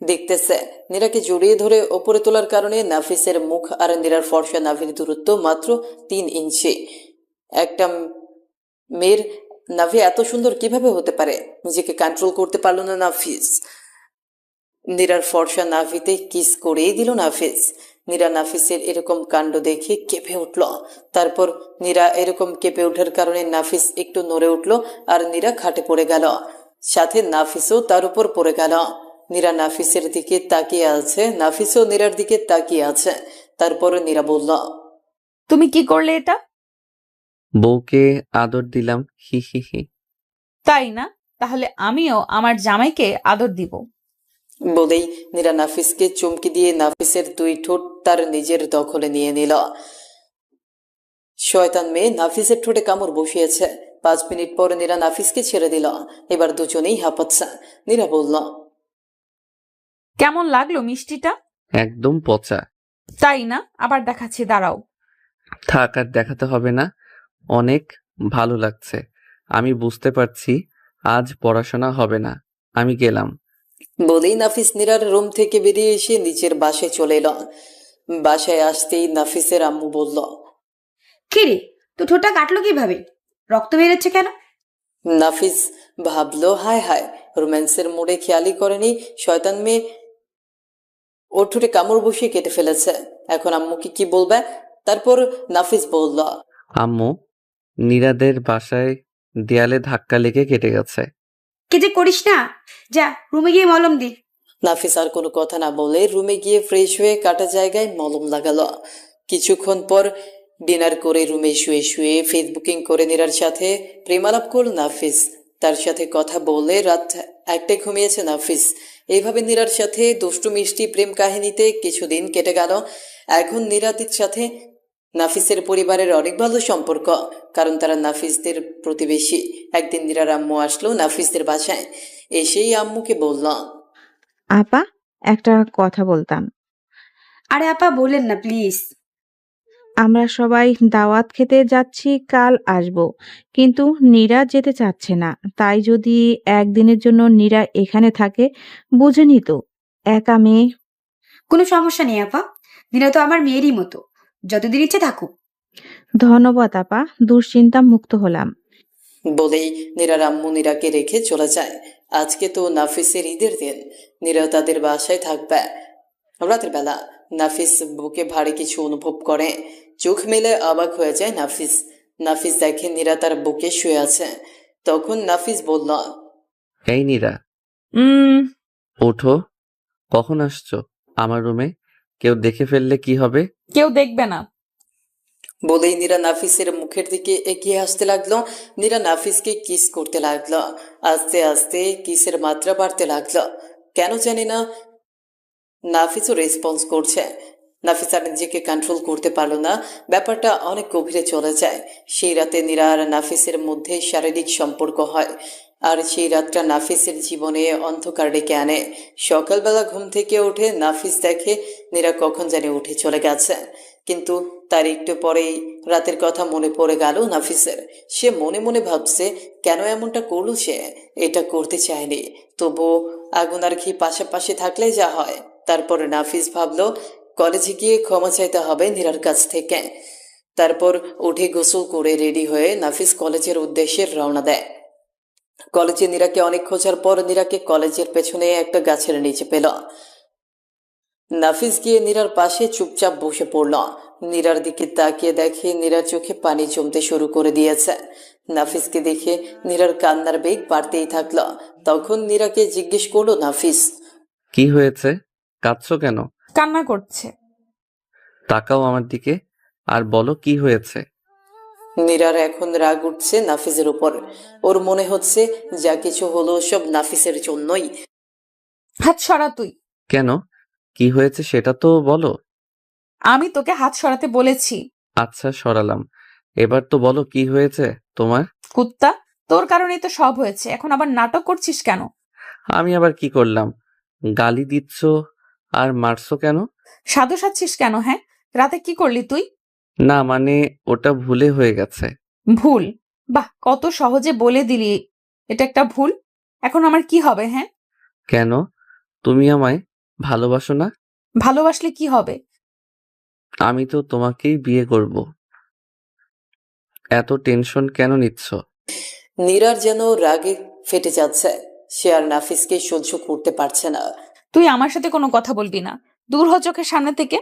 দেখতেছে। নীরাকে জড়িয়ে ধরে ওপরে তোলার কারণে নাফিসের মুখ আর নীরার ফর্সা নাভির দূরত্ব মাত্র 3 ইঞ্চি। একটা মেয়ের নাভি এত সুন্দর কিভাবে হতে পারে? নিজেকে কন্ট্রোল করতে পারলো না নাফিস। নীরার ফর্সা নাভিতে কিস করেই দিল নাফিস। নীরা নাফিসের এরকম কাণ্ড দেখে কেঁপে উঠল। তারপর নীরা এরকম কেঁপে ওঠার কারণে নাফিস একটু নড়ে উঠল আর নীরা খাটে পড়ে গেল। সাথে নাফিসও তার উপর পড়ে গেল। নীরা নাফিসের দিকে তাকিয়ে আছে, নাফিসও নীরার দিকে তাকিয়ে আছে। তারপর নীরা বলল, তুমি কি করলে এটা? বউকে আদর দিলাম, হি হি হি। তাই না? তাহলে আমিও আমার জামাইকে আদর দিব। বলেই নীরা নাফিসকে চমকে দিয়ে নাফিসের দুই ঠোঁট তার নিজের দখলে নিয়ে নিল। শয়তান মেয়ে নাফিসের ঠোঁটে কামড় বসিয়েছে। 5 মিনিট পর নীরা নাফিসকে ছেড়ে দিল। এবার দুজনেই হাঁপাচ্ছে। নীরা বলল, কেমন লাগলো মিষ্টিটা? একদম পচা। তাই না? আবার দেখাচ্ছি, দাঁড়াও। থাক, আর দেখাতে হবে না। অনেক ভালো লাগছে। আমি বুঝতে পারছি আজ পড়াশোনা হবে না। আমি গেলাম। বলেই নাফিস নীরার রুম থেকে বেরিয়ে এসে নিজের বাসায় চলে এল। বাসায় আসতেই নাফিসের আম্মু বলল, কি রে, তো ঠোঁটটা কাটলো কিভাবে? রক্ত বেরোচ্ছে কেন? নাফিস ভাবলো, হায় হায়, রোম্যান্সের মোড়ে খেয়ালই করেনি শয়তান মেয়ে ওর ঠোঁটে কামড় বসিয়ে কেটে ফেলেছে। এখন আম্মুকে কি বলবে? তারপর নাফিস বলল, আম্মু, নীরাদের বাসায় দেয়ালে ধাক্কা লেগে কেটে গেছে। কি যে করিস না, যা রুমে গিয়ে মলম দি। নাফিস আর কোনো কথা না বলে রুমে গিয়ে ফ্রেশ হয়ে কাটা জায়গায় মলম লাগালো। কিছুক্ষণ পর ডিনার করে রুমে শুয়ে শুয়ে ফেসবুকিং করে নীরার সাথে প্রেমালাপ করল নাফিস। তার সাথে কথা বলে রাত 1টায় ঘুমিয়েছে নাফিস। এইভাবে নীরার সাথে দুষ্টু মিষ্টি প্রেম কাহিনীতে কিছুদিন কেটে গেল। এখন নীরাদের সাথে নাফিসের পরিবারের অনেক ভালো সম্পর্ক, কারণ তারা নাফিসদের প্রতিবেশী। একদিন নীরার আম্মু আসলো নাফিসদের বাসায়। এসেই আম্মুকে বলল, আপা, একটা কথা বলতাম। আরে আপা বললেন না প্লিজ। আমরা সবাই দাওয়াত খেতে যাচ্ছি, কাল আসবো, কিন্তু নীরা যেতে চাচ্ছে না। তাই যদি একদিনের জন্য নীরা এখানে থাকে, বুঝেনি তো, একা মেয়ে। কোনো সমস্যা নেই আপা, দিনা তো আমার মেয়েরই মতো, যতদিন ইচ্ছে থাকুক। ধন্যবাদ আপা, দুশ্চিন্তা মুক্ত হলাম। বলেই নীরার আম্মু নীরাকে রেখে চলে যায়। আজকে তো নাফিসের ঈদের দিন। নীরা তাদের বাসায় থাকবে। রাতের বেলা নাফিস বুকে ভারী কিছু অনুভব করে। চোখ মেলে অবাক হয়ে যায় নাফিস। নাফিস দেখে নীরা তার বুকে শুয়ে আছে। তখন নাফিস বলল, এই নীরা, ওঠো। কখন আসছো আমার রুমে? কেউ দেখে ফেললে কি হবে? কেউ দেখবে না। বলেই নীরা নাফিসের মুখের দিকে এগিয়ে আসতে লাগলো। নীরা নাফিসকে কিস করতে লাগলো। আস্তে আস্তে কিসের মাত্রা বাড়তে লাগলো। কেন জানি না নাফিসও রেসপন্স করছে। নাফিস আর নিজেকে কন্ট্রোল করতে পারলো না। ব্যাপারটা অনেক গভীরে চলে যায়। সেই রাতে নীরা আর নাফিসের মধ্যে শারীরিক সম্পর্ক হয়। আর সেই রাতটা নাফিসের জীবনে অন্ধকার ডেকে আনে। সকালবেলা ঘুম থেকে উঠে নাফিস দেখে নীরা কখন জানি উঠে চলে গেছে। কিন্তু তার একটু পরেই রাতের কথা মনে পড়ে গেল নাফিসের। সে মনে মনে ভাবছে, কেন এমনটা করলো সে? এটা করতে চায়নি, তবু আগুন আর ঘি পাশাপাশি থাকলে যা হয়। তারপর নাফিস ভাবলো কলেজে গিয়ে ক্ষমা চাইতে হবে নীরার কাছ থেকে। তারপর উঠে গোসল করে রেডি হয়ে নাফিস কলেজের উদ্দেশ্যে রওনা দেয়। কলেজে নীরাকে অনেক খোঁজার পর নীরাকে কলেজের পেছনে একটা গাছের নিচে পেল। নাফিস গিয়ে নীরার পাশে চুপচাপ বসে পড়ল। নীরার দিকে তাকিয়ে দেখে নীরার চোখে পানি জমতে শুরু করে দিয়েছে। নাফিসকে দেখে নীরার কান্নার বেগ বাড়তেই থাকলো। তখন নীরাকে জিজ্ঞেস করলো নাফিস, কি হয়েছে? কাঁদছো কেন? কান্না করছে। তাকাও আমার দিকে আর বলো কি হয়েছে। নীরার এখন রাগ উঠছে নাফিসের উপর। ওর মনে হচ্ছে যা কিছু হলো সব নাফিসের জন্যই। হাত সরা তুই। কেন? কি হয়েছে সেটা তো বলো। আমি তোকে হাত সরাতে বলেছি। আচ্ছা, সরালাম। এবার তো বলো কি হয়েছে তোমার। কুত্তা, তোর কারণেই তো সব হয়েছে। এখন আবার নাটক করছিস কেন? আমি আবার কি করলাম? গালি দিচ্ছ আর মারছো কেন? সাধু সাচ্ছিস কেন? হ্যাঁ, রাতে কি করলি তুই? না মানে ওটা ভুলে হয়ে গেছে। ভুল? বাহ, কত সহজে বলে দিলি এটা একটা ভুল। এখন আমার কি হবে? হ্যাঁ, কেন? তুমি আমায় ভালোবাসো না? ভালোবাসলে কি হবে? আমি তো তোমাকেই বিয়ে করব। এত টেনশন কেন নিচ্ছ? নীরার যেন রাগে ফেটে যাচ্ছে। সে আর নাফিসকে সহ্য করতে পারছে না। তুই আমার সাথে কোনো কথা বলবি না, দূর হ চোখের সামনে থেকে।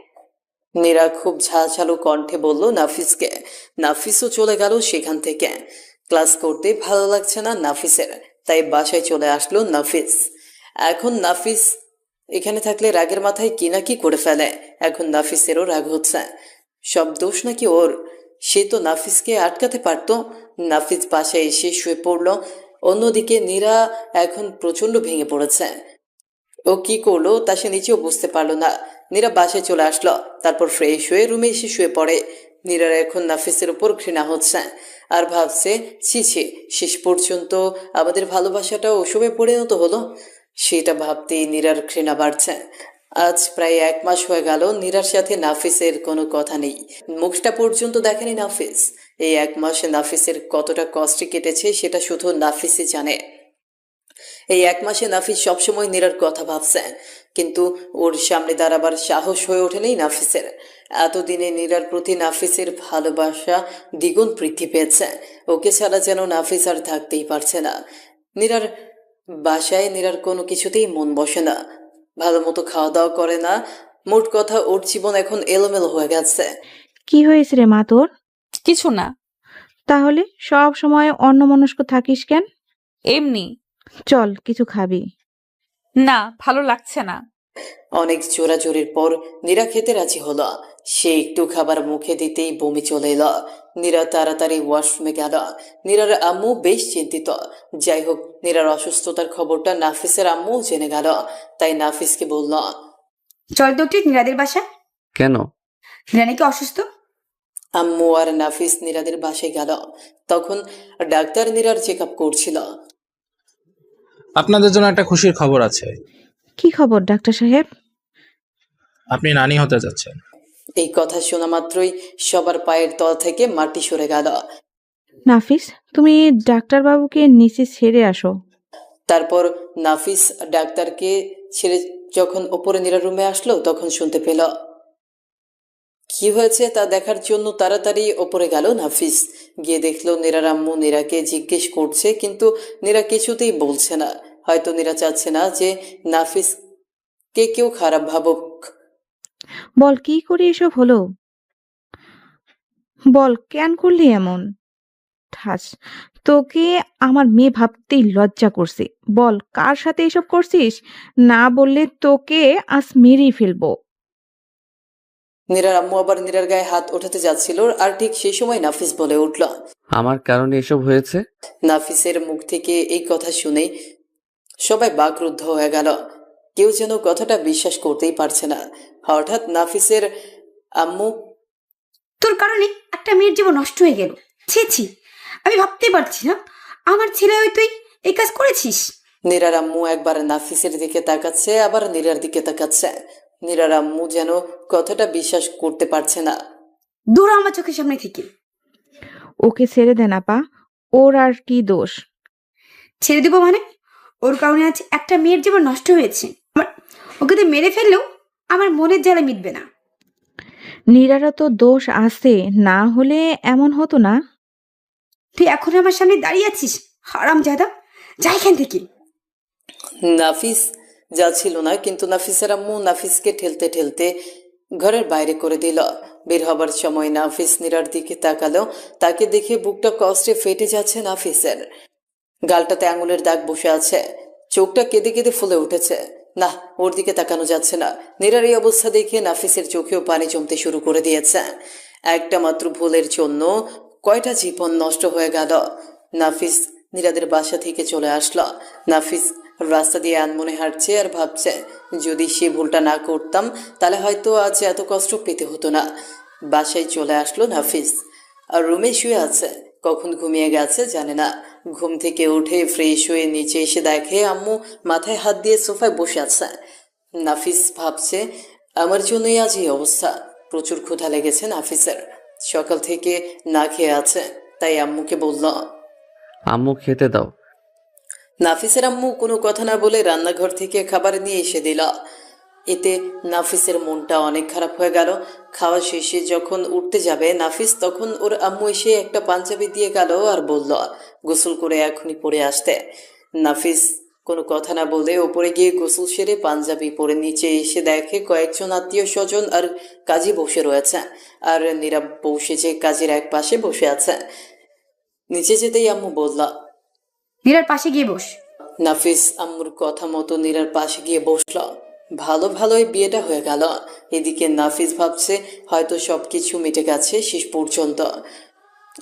নীরা খুব ঝাঁঝালো কণ্ঠে বলল নাফিসকে। নাফিসও চলে গেল সেখান থেকে। ক্লাস করতে ভালো লাগছে না নাফিসের, তাই বাসায় চলে আসলো নাফিস। এখন নাফিস এখানে থাকলে রাগের মাথায় কি না কি করে ফেলে। এখন নাফিসেরও রাগ হচ্ছে। সব দোষ নাকি ওর? সে তো নাফিসকে আটকাতে পারতো। নাফিস বাসায় এসে শুয়ে পড়ল। অন্যদিকে নীরা এখন প্রচণ্ড ভেঙে পড়েছে। ও কি করলো তা সে নিচেও বুঝতে পারলো না। নীরা বাসায় চলে আসলো, তারপর ফ্রেশ হয়ে রুমে এসে শুয়ে পড়ে। নীরার এখন নাফিসের উপর ঘৃণা হচ্ছে আর ভাবছে, ছি ছি, শেষ পর্যন্ত আমাদের ভালোবাসাটা ওসবে পরিণত হলো। সেটা ভাবতেই নীরার ঘৃণা বাড়ছে। আজ প্রায় 1 মাস হয়ে গেল নীরার সাথে নাফিসের কোনো কথা নেই, মুখটা পর্যন্ত দেখেনি নাফিস। এই 1 মাসে নাফিসের কতটা কষ্টে কেটেছে সেটা শুধু নাফিসই জানে। এই 1 মাসে নাফিস সবসময় নীরার কথা ভাবছে, কিন্তু ওর সামনে দাঁড়াবার সাহস হয়ে ওঠেনি নাফিসের। এতদিনে নীরার প্রতি নাফিসের ভালোবাসা দ্বিগুণ বৃদ্ধি পেয়েছে। ওকে ছাড়া যেন নাফিস আর থাকতেই পারছে না। নীরার বাসায় নীরার কোনো কিছুতেই মন বসে না, ভালো মতো খাওয়া দাওয়া করে না। মোট কথা ওর জীবন এখন এলোমেলো হয়ে গেছে। কি হয়েছে রে মা তোর? কিছু না, তাহলে সব সময় অন্যমনস্ক থাকিস কেন? এমনি। চল কিছু খাবি। না, ভালো লাগছে না। অনেক জোরাজোরির পর নীরা খেতে রাজি হলো। সে একটু খাবার মুখে দিতেই বমি চলে এলো। নীরা তাড়াতাড়ি ওয়াশরুমে গেল। নীরার আম্মু বেশ চিন্তিত। যাই হোক, নীরার অসুস্থতার খবরটা নাফিসের আম্মু জেনে গেল, তাই নাফিসকে বলল, চল তো ঠিক নীরাদের বাসায়। কেন? নীরা নাকি অসুস্থ। আম্মু আর নাফিস নীরাদের বাসায় গেল। তখন ডাক্তার নীরার চেক আপ করছিল। আপনাদের জন্য একটা খুশির খবর আছে। কি খবর ডাক্তার সাহেব? আপনি নানি হতে যাচ্ছেন। এই কথা শোনা মাত্রই সবার পায়ের তল থেকে মাটি সরে গেল। নাফিস, তুমি ডাক্তারবাবুকে নিচে ছেড়ে আসো। তারপর নাফিস ডাক্তারকে ছেড়ে যখন ওপরে নীরার রুমে আসলো তখন শুনতে পেল। কি হয়েছে তা দেখার জন্য তাড়াতাড়ি ওপরে গেল নাফিস। গিয়ে দেখলো নীরার আম্মু নীরাকে জিজ্ঞেস করছে, কিন্তু নীরা কিছুতেই বলছে না। হয়তো নীরা চাচ্ছে না যে নাফিসকে কেউ খারাপ ভাবুক। বল কি করে এসব হলো? বল কেন করলি এমন? ঠাস, তোকে আমার মেয়ে ভাবতেই লজ্জা করছে। বল কার সাথে এসব করছিস? না বললে তোকে আজ মেরেই ফেলবো। নীরার আম্মু আবার নীরার গায়ে হাত ওঠাতে যাচ্ছিল, আর ঠিক সেই সময় নাফিস বলে উঠল। আমার কারণে এসব হয়েছে? নাফিসের মুখ থেকে এই কথা শুনে সবাই বাকরুদ্ধ হয়ে গেল। কেউ যেন কথাটা বিশ্বাস করতেই পারছে না। হঠাৎ নাফিসের আম্মু, তোর কারণে একটা মেয়ের জীবন নষ্ট হয়ে গেল। ছি ছি, আমি ভাবতেই পারছি না আমার ছেলে হয়ে তুই এই কাজ করেছিস। নীরার আম্মু একবার নাফিসের দিকে তাকাচ্ছে, আবার নীরার দিকে তাকাচ্ছে। নীরার আম্মু যেন কথাটা বিশ্বাস করতে পারছে না। দূর আমার চোখের সামনে থেকে। ওকে ছেড়ে দে না পা, ওর আর কি দোষ? ছেড়ে দিব মানে? ওর কারণে আজ একটা মেয়ের জীবন নষ্ট হয়েছে। ওকে তো মেরে ফেললেও আমার মনের জ্বালা মিটবে না। নীরারও তো দোষ আছে, না হলে এমন হতো না। তুই এখন আমার সামনে দাঁড়িয়ে আছিস হারামজাদা, যা এখান থেকে। নাফিস যাচ্ছিল না, কিন্তু নাফিসের আম্মু নাফিসকে ঠেলতে ঠেলতে ঘরের বাইরে করে দিল। বের হবার সময় নাফিস নীরার দিকে তাকালো। তাকে দেখে বুকটা কষ্টে ফেটে যাচ্ছে নাফিসের। গালটাতে আঙুলের দাগ বসে আছে, চোখটা কেঁদে কেঁদে ফুলে উঠেছে। না, ওর দিকে তাকানো যাচ্ছে না। নীরার এই অবস্থা দেখে নাফিসের চোখেও পানি জমতে শুরু করে দিয়েছে। একটা মাত্র ভুলের জন্য কয়টা জীবন নষ্ট হয়ে গেল। নাফিস নীরাদের বাসা থেকে চলে আসলো। নাফিস রাস্তা দিয়ে আনমনে হাঁটছে আর ভাবছে, যদি সে ভুলটা না করতাম তাহলে হয়তো আজ এত কষ্ট পেতে হতো না। বাসায় চলে আসলো নাফিস, আর রুমে শুয়ে আছে। কখন ঘুমিয়ে গেছে জানে না। ঘুম থেকে উঠে ফ্রেশ হয়ে নিচে এসে দেখে আম্মু মাথায় হাত দিয়ে সোফায় বসে আছে। নাফিস ভাবছে, আমার জন্যই আজ এই অবস্থা। প্রচুর ক্ষুধা লেগেছে নাফিসের, সকাল থেকে না খেয়ে আছে। তাই আম্মুকে বলল। আম্মু খেতে দাও। নাফিসের আম্মু কোনো কথা না বলে রান্নাঘর থেকে খাবার নিয়ে এসে দিল। এতে নাফিসের মনটা অনেক খারাপ হয়ে গেল। খাওয়া শেষে যখন উঠতে যাবে নাফিস, তখন ওর আম্মু এসে একটা পাঞ্জাবি দিয়ে গেল আর বলল গোসল করে এখনই পরে আসতে। নাফিস কোনো কথা না বলে ওপরে গিয়ে গোসল সেরে পাঞ্জাবি পরে নিচে এসে দেখে কয়েকজন আত্মীয় স্বজন আর কাজী বসে রয়েছে, আর নীরব বসে যে কাজের এক পাশে বসে আছে। নিচে যেতেই আম্মু বলল, নীরার পাশে গিয়ে বস। নাফিস আম্মুর কথা মতো নীরার পাশে গিয়ে বসল। ভালো ভালোই বিয়েটা হয়ে গেল। এদিকে নাফিস ভাবছে হয়তো সবকিছু মিটে গেছে শেষ পর্যন্ত।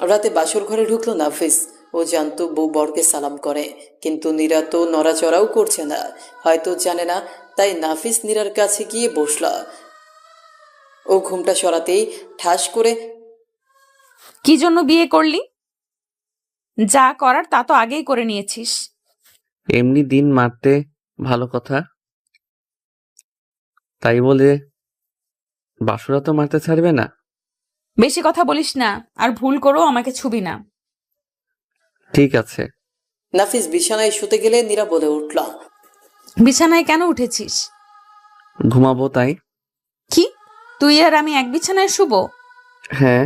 রাতে বাসর ঘরে ঢুকলো নাফিস। ও জানতো বউ বরকে সালাম করে, কিন্তু নীরা তো নড়াচড়াও করছে না, হয়তো জানে না। তাই নাফিস নীরার কাছে গিয়ে বসল। ও ঘুমটা সরাতেই ঠাস করে কি জন্য বিয়ে করলি? যা করার তা তো আগেই করে নিয়েছিস। এমনি দিন মারতে ভালো কথা, তাই বলে বাসুরা তো মারতে ছাড়বে না। বেশি কথা বলিস না, আর ভুল করো আমাকে ছুবি না। ঠিক আছে। নাফিস বিছানায় শুতে গেলে নীরা বলে উঠল, বিছানায় কেন উঠেছিস? ঘুমাবো তাই। কি, তুই আর আমি এক বিছানায় শুবো? হ্যাঁ,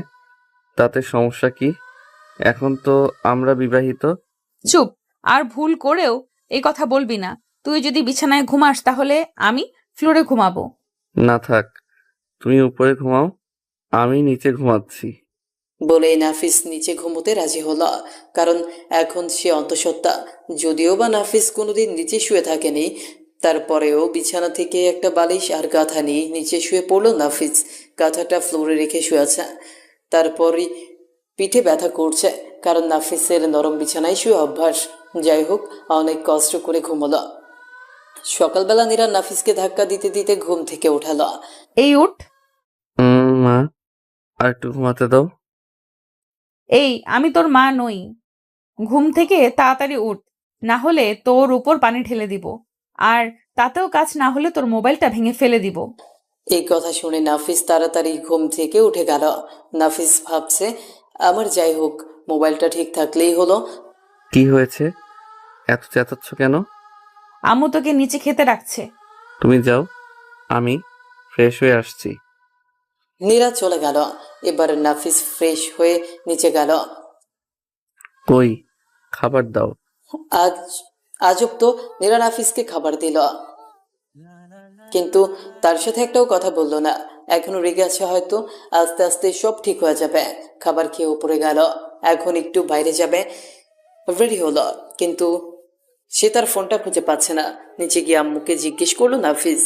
তাতে সমস্যা কি? এখন তো আমরা বিবাহিত। চুপ, আর ভুল করেও এই কথা বলবি না। তুই যদি বিছানায় ঘুমাস তাহলে আমি ফ্লোরে ঘুমাবো। না থাক, তুমি উপরে ঘুমাও, আমি নিচে ঘুমাচ্ছি। বলেই নাফিস নিচে ঘুমোতে রাজি হলো। কারণ এখন সে অন্তঃসত্ত্বা। যদিও বা নাফিস কোনোদিন নিচে শুয়ে থাকেনি, তারপরেও বিছানা থেকে একটা বালিশ আর গাথা নিয়ে নিচে শুয়ে পড়ল নাফিস। গাথাটা ফ্লোরে রেখে শুয়েছে। তারপরই পিঠে ব্যথা করছে, কারণ নাফিসের নরম বিছানায় শুয়ে অভ্যাস। যাই হোক, অনেক কষ্ট করে ঘুমলো। সকালবেলা নীরা নাফিসকে ধাক্কা দিতে দিতে ঘুম থেকে উঠালো। এই উঠ। মা, আর একটু ঘুমাতে দাও। এই, আমি তোর মা নই। ঘুম থেকে তাড়াতাড়ি উঠ, না হলে তোর উপর পানি ঢেলে দিব। আর তাতেও কাজ না হলে তোর মোবাইলটা ভেঙে ফেলে দিব। এই কথা শুনে নাফিস তাড়াতাড়ি ঘুম থেকে উঠে গেল। নাফিস ভাবছে, আমার যাই হোক, মোবাইলটা ঠিক থাকলেই হলো। কি হয়েছে, এত চেঁচাচ্ছ কেন? আম্মু তোকে নিচে খেতে রাখছে। তুমি যাও, আমি ফ্রেশ হয়ে আসছি। নীরা চলে গেল। এবার নাফিস ফ্রেশ হয়ে নিচে গেল। কই, খাবার দাও। আজ আজব তো, নীরা নাফিসকে খাবার দিল, কিন্তু তার সাথে একটাও কথা বললো না। এখনো রেগে আছে হয়তো। আস্তে আস্তে সব ঠিক হয়ে যাবে। খাবার খেয়ে উপরে গেল। এখন একটু বাইরে যাবে, রেডি হলো, কিন্তু সে তার ফোনটা খুঁজে পাচ্ছে না। নিচে গিয়ে আম্মুকে জিজ্ঞেস করলো নাফিস,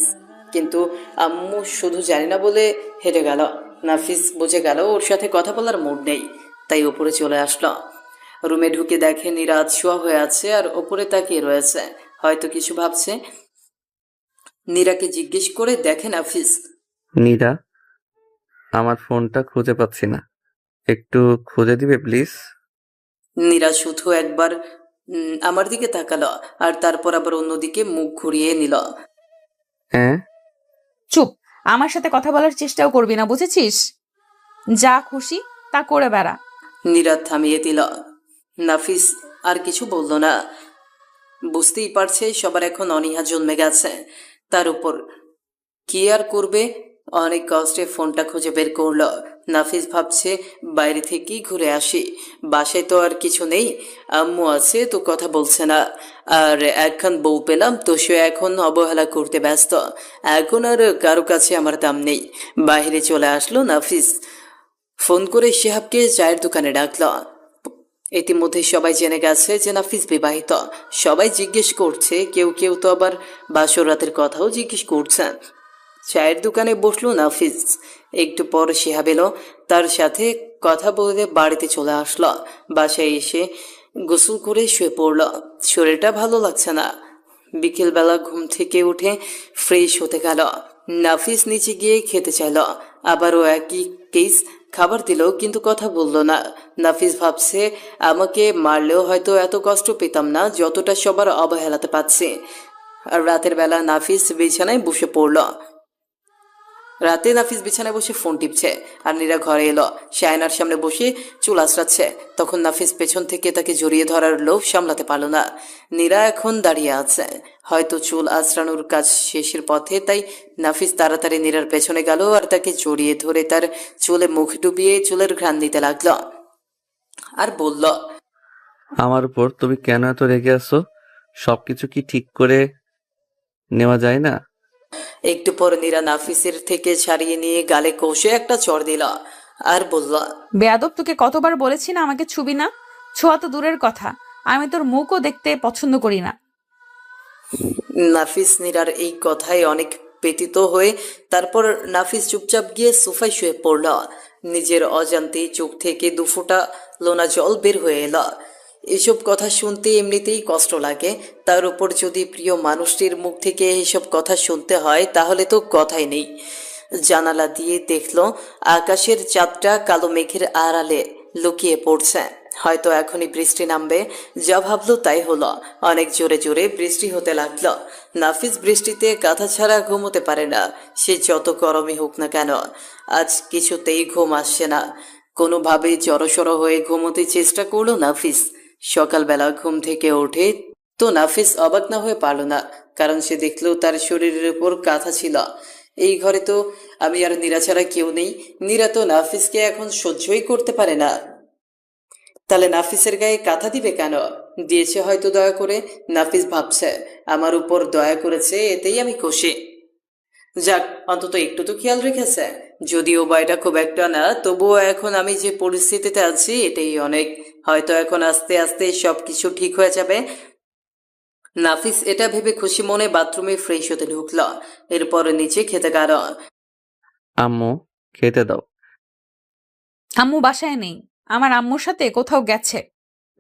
কিন্তু আম্মু শুধু জানি না বলে হেঁটে গেল। নাফিস বুঝে গেল ওর সাথে কথা বলার মুড নেই, তাই উপরে চলে আসলো। রুমে ঢুকে দেখে নীরা শোয়া হয়ে আছে আর ওপরে তাকিয়ে রয়েছে, হয়তো কিছু ভাবছে। নীরাকে জিজ্ঞেস করে দেখে নাফিস, নীরা, আমার ফোনটা খুঁজে পাচ্ছি না, একটু খুঁজে দিবে প্লিজ? নীরা শুধু একবার আমার দিকে তাকালো, আর তারপর আবার অন্যদিকে মুখ ঘুরিয়ে নিল। হ্যাঁ। চুপ, আমার সাথে কথা বলার চেষ্টাও করবি না, বুঝেছিস? যা খুশি তা করে বেড়া। নীরা থামিয়ে দিল। নাফিস আর কিছু বলল না। বুঝতেই পারছে সবার এখন অনীহা জন্মে গেছে। তার উপর কি আর করবে, অনেক কষ্টে ফোনটা খুঁজে বের করলো। নাফিস ভাবছে বাইরে থেকেই ঘুরে আসি, বাসায় তো আর কিছু নেই, আম্মু আছে তো কথা বলছে না, আর এখন বউ পেলাম তো সে এখন অবহেলা করতে ব্যস্ত। এখন আর কারো কাছে আমার দাম নেই। বাইরে চলে আসলো নাফিস। ফোন করে শিহাবকে চায়ের দোকানে ডাকলো। ইতিমধ্যে সবাই জেনে গেছে যে নাফিস বিবাহিত। সবাই জিজ্ঞেস করছে, কেউ কেউ তো আবার বাসর রাতের কথাও জিজ্ঞেস করছে। চায়ের দোকানে বসলো নাফিস। একটু পর শিহাব এলো, তার সাথে কথা বলে বাড়িতে চলে আসলো। বাসায় এসে গোসল করে শুয়ে পড়ল। শরীরটা ভালো লাগছে না। বিকেলবেলা ঘুম থেকে উঠে ফ্রেশ হতে গেল। নাফিস নিচে গিয়ে খেতে চাইল। আবারও একই কেস, খাবার দিল কিন্তু কথা বলল না। নাফিস ভাবছে, আমাকে মারলেও হয়তো এত কষ্ট পেতাম না যতটা সবার অবহেলাতে পাচ্ছি। আর রাতের বেলা নাফিস বিছানায় বসে পড়ল। রাতে নাফিস বিছানায় বসে ফোন টিপছে, আর নীরা ঘরে এলো। সে আয়নার সামনে বসে চুল আঁচড়াচ্ছে। তখন নাফিস পেছন থেকে তাকে জড়িয়ে ধরার লোভ সামলাতে পারল না। নীরা এখন দাঁড়িয়ে আছে, হয়তো চুল আঁচড়ানোর কাজ শেষের পথে, তাই নাফিস তাড়াতাড়ি নীরার পেছনে গেল আর তাকে জড়িয়ে ধরে তার চুলে মুখ ডুবিয়ে চুলের ঘ্রাণ নিতে লাগলো আর বলল, আমার উপর তুমি কেন এত রেগে আছো? সবকিছু কি ঠিক করে নেওয়া যায় না? একটু পর নীরা নাফিসের থেকে ছাড়িয়ে নিয়ে গালে কষে একটা চড় দিল আর বলল, বেয়াদব, তোকে কতবার বলেছি না আমাকে ছুবি না? ছোঁয়া তো দূরের কথা, আমি তোর মুখও দেখতে পছন্দ করি না। নাফিস নীরার এই কথায় অনেক ব্যথিত হয়ে তারপর নাফিস চুপচাপ গিয়ে সোফায় শুয়ে পড়ল। নিজের অজান্তেই চোখ থেকে দুফোঁটা লোনা জল বের হয়ে এলো। এসব কথা শুনতে এমনিতেই কষ্ট লাগে, তার উপর যদি প্রিয় মানুষটির মুখ থেকে এসব কথা শুনতে হয় তাহলে তো কথাই নেই। জানালা দিয়ে দেখলো আকাশের চাঁদটা কালো মেঘের আড়ালে লুকিয়ে পড়ছে। হয়তো এখনই বৃষ্টি নামবে। যা ভাবলো তাই হলো। অনেক জোরে জোরে বৃষ্টি হতে লাগলো। নাফিস বৃষ্টিতে কাঁথা ছাড়া ঘুমোতে পারে না, সে যত গরমই হোক না কেন। আজ কিছুতেই ঘুম আসছে না। কোনোভাবেই জড়সড় হয়ে ঘুমোতে চেষ্টা করলো নাফিস। সকালবেলা ঘুম থেকে ওঠে তো নাফিস অবাক না হয়ে পারল না, কারণ সে দেখলো তার শরীরের উপর কাঁথা ছিল। এই ঘরে তো আমি আর নীরা ছাড়া কেউ নেই। নীরা তো নাফিসকে এখন সহ্যই করতে পারে না। তাহলে নাফিসের গায়ে কাঁথা দিবে কেন? দিয়েছে হয়তো দয়া করে। নাফিস ভাবছে আমার উপর দয়া করেছে, এতেই আমি খুশি। যাক, অন্তত একটু তো খেয়াল রেখেছে। যদিও বা এটা খুব একটা না, তবুও এখন আমি যে পরিস্থিতিতে আছি এটাই অনেক। হয়তো এখন আস্তে আস্তে সবকিছু ঠিক হয়ে যাবে। নাফিস এটা ভেবে খুশি মনে বাথরুমে ফ্রেশ হতে ঢুকল। এরপর নিচে খেতে গেল। আম্মু, খেতে দাও। আম্মু বাসায় নেই, আমার আম্মুর সাথে কোথাও গেছে।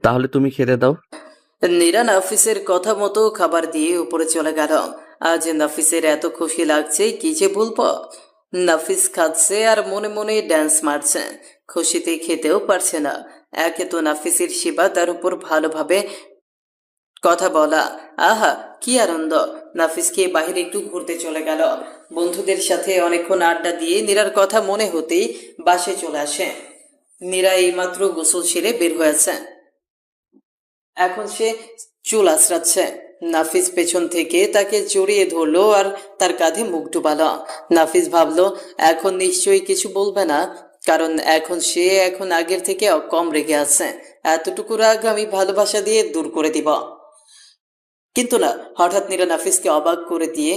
তাহলে তুমি খেতে দাও। নীরা নাফিসের কথা মতো খাবার দিয়ে উপরে চলে গেল। আজ নাফিসের এত খুশি লাগছে কি যে বলবো। নাফিস খাচ্ছে আর মনে মনে ড্যান্স মারছে। খুশিতে খেতেও পারছে না। একে তো নাফিসের সেবা, তার উপর ভালোভাবে কথা বলা। আহা, কি আনন্দ। নাফিস খেয়ে বাহিরে একটু ঘুরতে চলে গেল। বন্ধুদের সাথে অনেকক্ষণ আড্ডা দিয়ে নীরার কথা মনে হতেই বাসে চলে আসে। নীরা এইমাত্র গোসল সেরে বের হয়েছে। এখন সে চুল আঁচড়াচ্ছে। নাফিস পেছন থেকে তাকে জড়িয়ে ধরলো আর তার কাঁধে মুখ ডুবালো। নাফিস ভাবলো এখন নিশ্চয়ই কিছু বলবে না, কারণ এখন আগের থেকে কম রেগে আছে। এতটুকু রাগ আমি ভালোবাসা দিয়ে দূর করে দিব। কিন্তু না, হঠাৎ নীরা নাফিসকে অবাক করে দিয়ে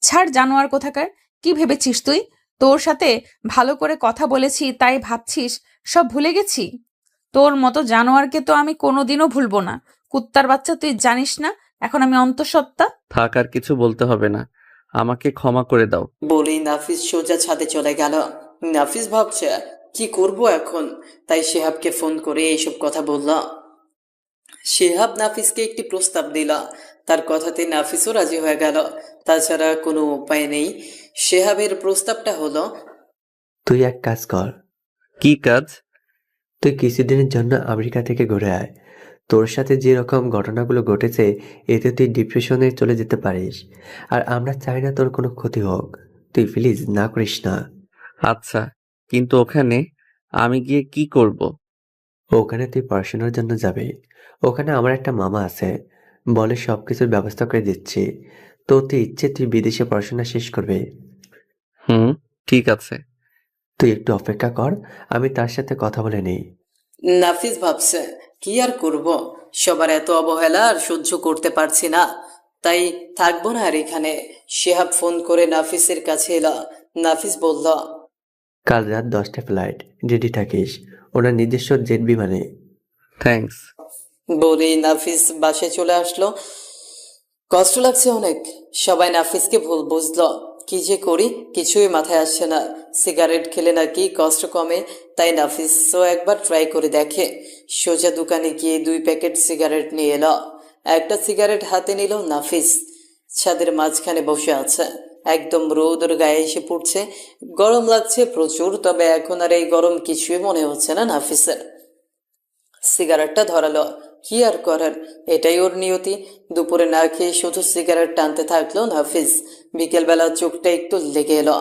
ছাড় জানোয়ার কোথাকার, কি ভেবেছিস তুই? তোর সাথে ভালো করে কথা বলেছি তাই ভাবছিস সব ভুলে গেছি? তোর মতো জানোয়ারকে তো আমি কোনোদিনও ভুলবো না। কুত্তার বাচ্চা, তুই জানিস না এখন আমি অন্তঃসত্ত্বা? থাক, আর কিছু বলতে হবে না, আমাকে ক্ষমা করে দাও। বলেই নাফিস সোজা ছাদে চলে গেল। নাফিস ভাবছে কি করব এখন, তাই শেহাবকে ফোন করে এইসব কথা বলল। শেহাব নাফিসকে একটি প্রস্তাব দিল। তার কথাতে নাফিসও রাজি হয়ে গেল। তাছাড়া কোনো উপায় নেই। শেহাবের প্রস্তাবটা হলো, তুই এক কাজ কর, কি কাজ? তুই কিছুদিনের জন্য আমেরিকা থেকে ঘুরে আয়। তোর সাথে যে রকম ঘটনাগুলো ঘটেছে, এতে তুই ডিপ্রেশনে চলে যেতে পারিস। আর আমরা চাই না তোর কোনো ক্ষতি হোক। তুই প্লিজ না করিস না। আচ্ছা, কিন্তু ওখানে আমি গিয়ে কি করব? ওখানে তুই পড়াশোনার জন্য যাবি। ওখানে আমার একটা মামা আছে, বলে সবকিছুর ব্যবস্থা করে দিচ্ছি। তোর তো ইচ্ছে তুই বিদেশে পড়াশোনা শেষ করবি। হুম, ঠিক আছে। তুই একটু অপেক্ষা কর, আমি তার সাথে কথা বলে নিই। নাফিস ভাবছে কি আর করব, সবার এত অবহেলা আর সহ্য করতে পারছি না, তাই থাকবো না আর এখানে। শেহাব ফোন করে নাফিসের কাছে এলো। নাফিস বলল, কাল রাত 10টায় ফ্লাইট, রেডি থাকিস। ওনার নিজস্ব জেট বিমানে। থ্যাঙ্কস। বলেই নাফিস বাসে চলে আসলো। কষ্ট লাগছে অনেক। সবাই নাফিসকে ভুল বুঝলো। কি যে করি কিছুই মাথায় আসছে না। সিগারেট খেলে নাকি কষ্ট কমে, তাই নাফিসও একবার ট্রাই করে দেখে। সোজা দোকানে গিয়ে 2 প্যাকেট সিগারেট নিয়ে এলো। একটা সিগারেট হাতে নিল নাফিস। ছাদের মাঝখানে বসে আছে। একদম রোদ ওর গায়ে এসে পড়ছে। গরম লাগছে প্রচুর, তবে এখন আর এই গরম কিছুই মনে হচ্ছে না নাফিসের। সিগারেটটা ধরালো। কি আর করার, এটাই ওর নিয়তি। দুপুরে না খেয়ে শুধু সিগারেট টানতে থাকলো নাফিস। বিকেলবেলা চোখটা একটু লেগে এলো,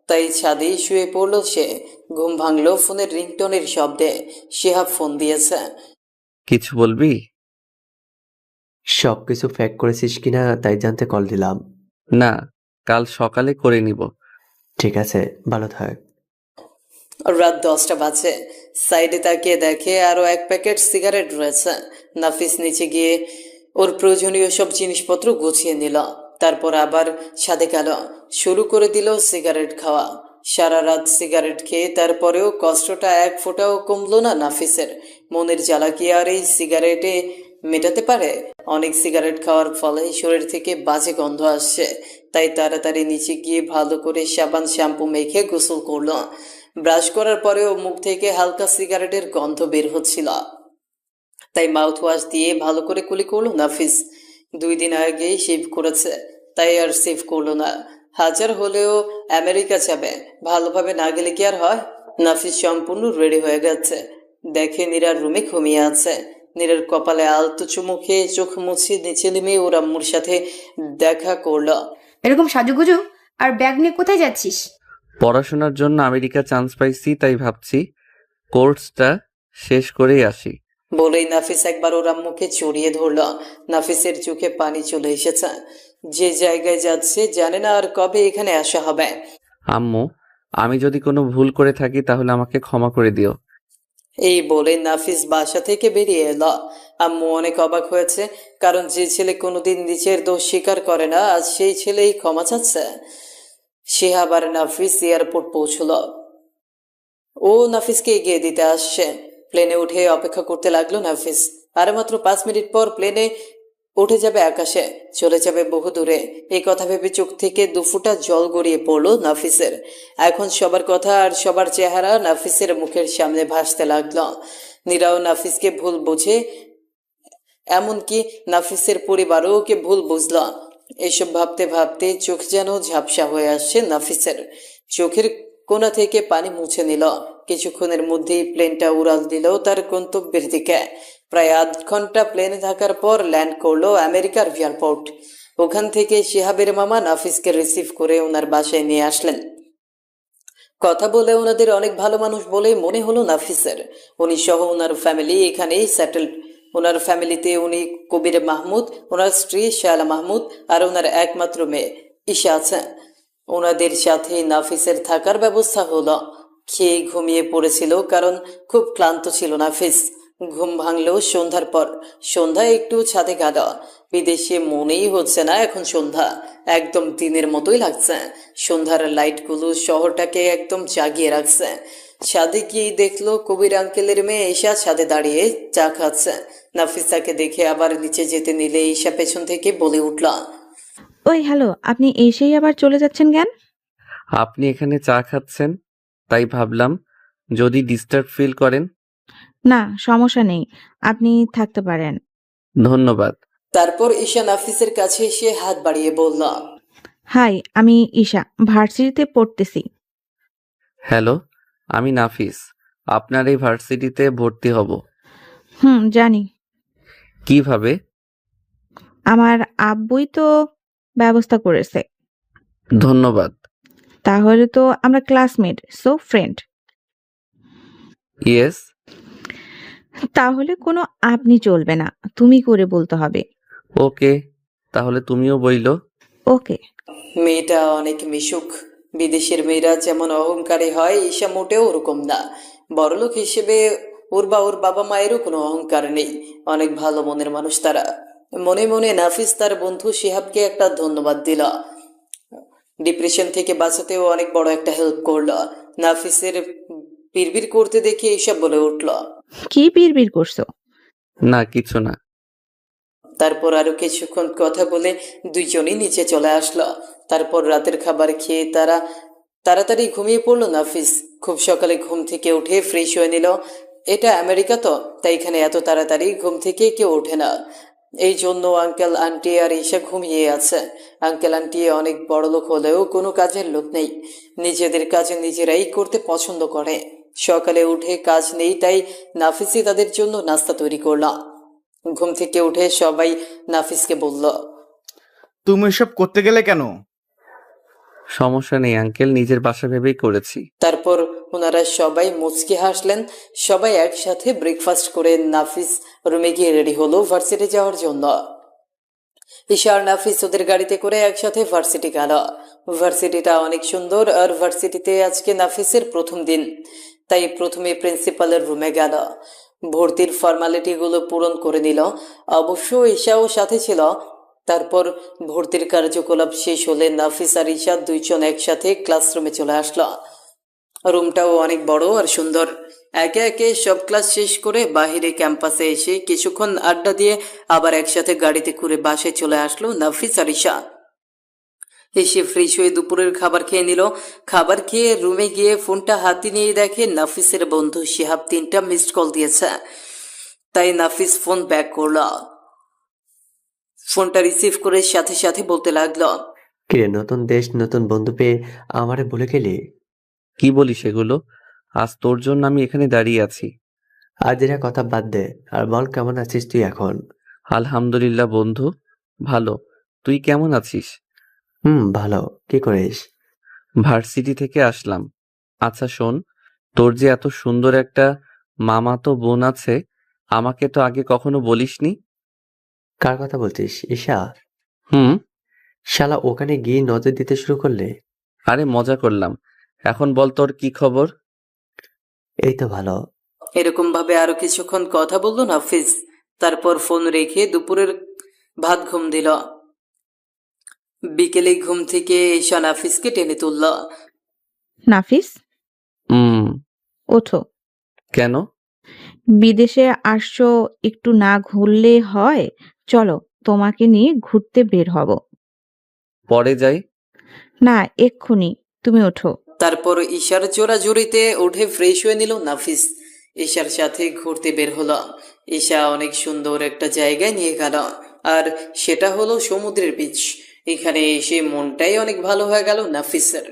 তাই ছাদেই শুয়ে পড়লো সে। ঘুম ভাঙলো ফোনের রিংটোনের শব্দে। শেহাব ফোন দিয়েছে। কিছু বলবি? সবকিছু ফ্যাক করেছিস কিনা তাই জানতে কল দিলাম। না, কাল সকালে করে নিব। ঠিক আছে, ভালো থাক। রাত 10টা বাজে। সাইডে তাকিয়ে দেখে আরো 1 প্যাকেট সিগারেট রয়েছে। নাফিস নিচে গিয়ে ওর প্রয়োজনীয় সব জিনিসপত্র গুছিয়ে নিল। তারপর আবার ছাদে গেল। শুরু করে দিল সিগারেট খাওয়া। সারা রাত সিগারেট খেয়ে তারপরেও কষ্টটা এক ফোঁটাও কমলো না নাফিসের। মনের জ্বালা কি আর এই সিগারেটে মেটাতে পারে? অনেক সিগারেট খাওয়ার ফলে শরীর থেকে বাজে গন্ধ আসছে, তাই তাড়াতাড়ি নিচে গিয়ে ভালো করে সাবান শ্যাম্পু মেখে গোসল করলো। ব্রাশ করার পরেও মুখ থেকে হালকা সিগারেটের গন্ধ বের হচ্ছিল। তাই মাউথ ওয়াশ দিয়ে ভালো করে কুলি করলো নাফিস। 2 দিন আগেই শেভ করেছে, তাই আর সেভ করলো না। হাজার হলেও আমেরিকা যাবে, ভালোভাবে না গেলে কি আর হয়। নাফিস সম্পূর্ণ রেডি হয়ে গেছে, দেখে নীরার রুমে ঘুমিয়ে আছে। নীরার কপালে আলতো চুমু খেয়ে চোখ মুছে নিচে নেমে ওর আম্মুর সাথে দেখা করলো। এরকম সাজুগুজু আর ব্যাগ নিয়ে কোথায় যাচ্ছিস? পড়াশোনার জন্য আমেরিকা চান্স পাইছি, তাই ভাবছি কোর্সটা শেষ করেই আসি। বলেই নাফিস একবার ওর আম্মুকে জড়িয়ে ধরল। নাফিসের চোখে পানি চলে এসেছে। যে জায়গায় যাচ্ছে জানে না আর কবে এখানে আসা হবে। আম্মু, আমি যদি কোনো ভুল করে থাকি তাহলে আমাকে ক্ষমা করে দিও। এই বলে নাফিস বাসা থেকে বেরিয়ে এলো। আম্মু অনেক অবাক হয়েছে, কারণ যে ছেলে কোনোদিন নিজের দোষ স্বীকার করে না, আজ সেই ছেলেই ক্ষমা চাচ্ছে। শিহাব আর নাফিস এয়ারপোর্ট পৌঁছলো। ও নাফিসকে এগিয়ে দিতে আসছে। প্লেনে উঠে অপেক্ষা করতে লাগলো নাফিস। আর মাত্র 5 মিনিট পর প্লেনে উঠে যাবে আকাশে, চলে যাবে বহু দূরে। এই কথা ভেবে চোখ থেকে 2 ফোঁটা জল গড়িয়ে পড়লো নাফিসের। এখন সবার কথা আর সবার চেহারা নাফিসের মুখের সামনে ভাসতে লাগলো। নীরাও নাফিসকে ভুল বোঝে, এমনকি নাফিসের পরিবারও ওকে ভুল বুঝল। এসব ভাবতে ভাবতে চোখ যেন ঝাপসা হয়ে আসছে নাফিসের। চোখের কোণা থেকে পানি মুছে নিল। কিছুক্ষণের মধ্যেই প্লেনটা উড়াল দিল তার গন্তব্যের দিকে। প্রায় আধ ঘন্টা প্লেনে থাকার পর ল্যান্ড করলো আমেরিকার এয়ারপোর্ট। ওখান থেকে শিহাবের মামা নাফিসকে রিসিভ করে ওনার বাসায় নিয়ে আসলেন। কথা বলে ওনাদের অনেক ভালো মানুষ বলে মনে হলো নাফিসের। উনি সহ ওনার ফ্যামিলি এখানেই সেটেলড। ওনার ফ্যামিলিতে উনি কবির মাহমুদ, ওনার স্ত্রী শায়লা মাহমুদ আর ওনার একমাত্র মেয়ে ঈশা আছে। ওনাদের সাথে নাফিসের থাকার ব্যবস্থা হলো। খেয়ে ঘুমিয়ে পড়েছিল, কারণ খুব ক্লান্ত ছিল নাফিস। ঘুম ভাঙলো সন্ধ্যার পর। সন্ধ্যায় একটু ছাদে গেল। বিদেশে মনেই হচ্ছে না এখন সন্ধ্যা, একদম দিনের মতোই লাগছে। সন্ধ্যার লাইটগুলো শহরটাকে একদম জাগিয়ে রাখছে। ছাদে গিয়ে দেখলো কবির আঙ্কেলের মেয়ে ঈশা ছাদে দাঁড়িয়ে চা খাচ্ছে। নাফিসাকে দেখে আবার নিচে যেতে নিলে ঈশা পেছন থেকে বলে উঠল, ওই হ্যালো, আপনি এসেই আবার চলে যাচ্ছেন কেন? আপনি এখানে চা খাচ্ছেন, তাই ভাবলাম যদি ডিস্টার্ব ফিল করেন। না, সমস্যা নেই, আপনি থাকতে পারেন। ধন্যবাদ। তারপর ঈশা নাফিসের কাছে এসে হাত বাড়িয়ে বলল, হাই, আমি ঈশা, ভার্সিটিতে পড়তেছি। হ্যালো, আমি নাফিস, আপনার এই ভার্সিটিতে ভর্তি হব। জানি। কিভাবে? আমার আব্বুই তো ব্যবস্থা করেছে। ধন্যবাদ। তাহলে তো আমরা ক্লাসমেট, সো ফ্রেন্ড। ইয়েস। তাহলে কোনো আপনি চলবে না, তুমি করে বলতে হবে। ওকে, তাহলে তুমিও বইলো। ওকে। মেয়েটা অনেক মিশুক। বিদেশের মেয়েরা যেমন অহংকারী হয়, ঈশা মোটেও ওরকম না। বড়লোক হিসেবে ওর বা ওর বাবা মায়েরও কোনো অহংকার নেই। অনেক ভালো মনের মানুষ তারা। মনে মনে নাফিস তার বন্ধু শিহাবকে একটা ধন্যবাদ দিল। ডিপ্রেশন থেকে বাঁচাতেও অনেক বড় একটা হেল্প করলো। নাফিসের বিড়বিড় করতে দেখে ঈশা বলে উঠল, কি বিড়বিড় করছো? না, কিছু না। তারপর আরো কিছুক্ষণ কথা বলে দুইজনই নিচে চলে আসলো। তারপর রাতের খাবার খেয়ে তারা তাড়াতাড়ি ঘুমিয়ে পড়লো নাফিস। খুব সকালে ঘুম থেকে উঠে ফ্রেশ হয়ে নিল। এটা আমেরিকা তো, তাই এখানে এত তাড়াতাড়ি ঘুম থেকে কেউ ওঠে না। এই জন্য আঙ্কেল আন্টি আর ঈশা ঘুমিয়ে আছে। আঙ্কেল আন্টি অনেক বড় লোক হলেও কোনো কাজের লোক নেই। নিজেদের কাজ নিজেরাই করতে পছন্দ করে। সকালে উঠে কাজ নেই, তাই নাফিসই তাদের জন্য নাস্তা তৈরি করলাম। ঘুম থেকে উঠে সবাই নাফিসকে বলল, তুমি এসব করতে গেলে কেন? সমস্যা নেই আঙ্কেল, নিজের বাসা ভেবেই করেছি। তারপর ওনারা সবাই মুচকি হাসলেন। সবাই একসাথে ব্রেকফাস্ট করে নাফিস রুমে গিয়ে রেডি হলো ভার্সিটি যাওয়ার জন্য। ঈশা আর নাফিস ওদের গাড়িতে করে একসাথে ভার্সিটি গেল। ভার্সিটিটা অনেক সুন্দর, আর ভার্সিটিতে আজকে নাফিসের প্রথম দিন, তাই প্রথমে প্রিন্সিপালের রুমে গেল। ভর্তির ফর্মালিটিগুলো পূরণ করে নিল। অবশ্য ঈশাও সাথে ছিল। তারপর ভর্তির কার্যকলাপ শেষ হলে নাফিস আর ঈশা দুইজন একসাথে ক্লাসরুমে চলে আসলো। রুমটাও অনেক বড় আর সুন্দর। একে একে সব ক্লাস শেষ করে বাহিরে ক্যাম্পাসে এসে কিছুক্ষণ আড্ডা দিয়ে আবার একসাথে গাড়িতে করে বাসায় চলে আসলো নাফিস আর ঈশা। এসে ফ্রেশ হয়ে দুপুরের খাবার খেয়ে নিল। খাবার খেয়ে রুমে গিয়ে ফোনটা হাতে নিয়ে দেখে নাফিসের বন্ধু শিহাব 3টা মিসড কল দিয়েছে। তাই নাফিস ফোন ব্যাক করলো। ফোনটা রিসিভ করে সাথে সাথে বলতে লাগলো, কিরে, নতুন দেশ নতুন বন্ধু পেয়ে আমারে ভুলে গেলি? কি বলিস এগুলো? আজ তোর জন্য আমি এখানে দাঁড়িয়ে আছি। আজ এরা কথা বাদ দে, আর বল কেমন আছিস তুই এখন? আলহামদুলিল্লাহ বন্ধু, ভালো। তুই কেমন আছিস? ভালো। কি করিস? ভার্সিটি থেকে আসলাম। আচ্ছা শোন, তোর যে এত সুন্দর একটা মামাতো বোন আছে, আমাকে তো আগে কখনো বলিসনি। কার কথা বলছিস? ঈশা? হুম। শালা ওখানে গিয়ে নজর দিতে শুরু করলে? আরে মজা করলাম। এখন বল তোর কি খবর? এই তো ভালো। এরকম ভাবে আরো কিছুক্ষণ কথা বললো নাফিস। তারপর ফোন রেখে দুপুরের ভাত ঘুম দিল। বিকেলে ঘুম থেকে ঈশা নাফিসকে টেনে তুলল। নাফিস, হুম। ওঠো। কেন? বিদেশে আসছো, একটু না ঘুরলে হয়? চলো, তোমাকে নিয়ে ঘুরতে বের হব। পরে যাই। না, এক্ষুনি। তুমি ওঠো। তারপর ঈশার জোরাজুরিতে উঠে ফ্রেশ হয়ে নিল নাফিস। ঈশার সাথে ঘুরতে বের হলো। ঈশা অনেক সুন্দর একটা জায়গায় নিয়ে গেল, আর সেটা হলো সমুদ্রের বিচ। এখানে এসে মনটাই অনেক ভালো হয়ে গেল নাফিসের।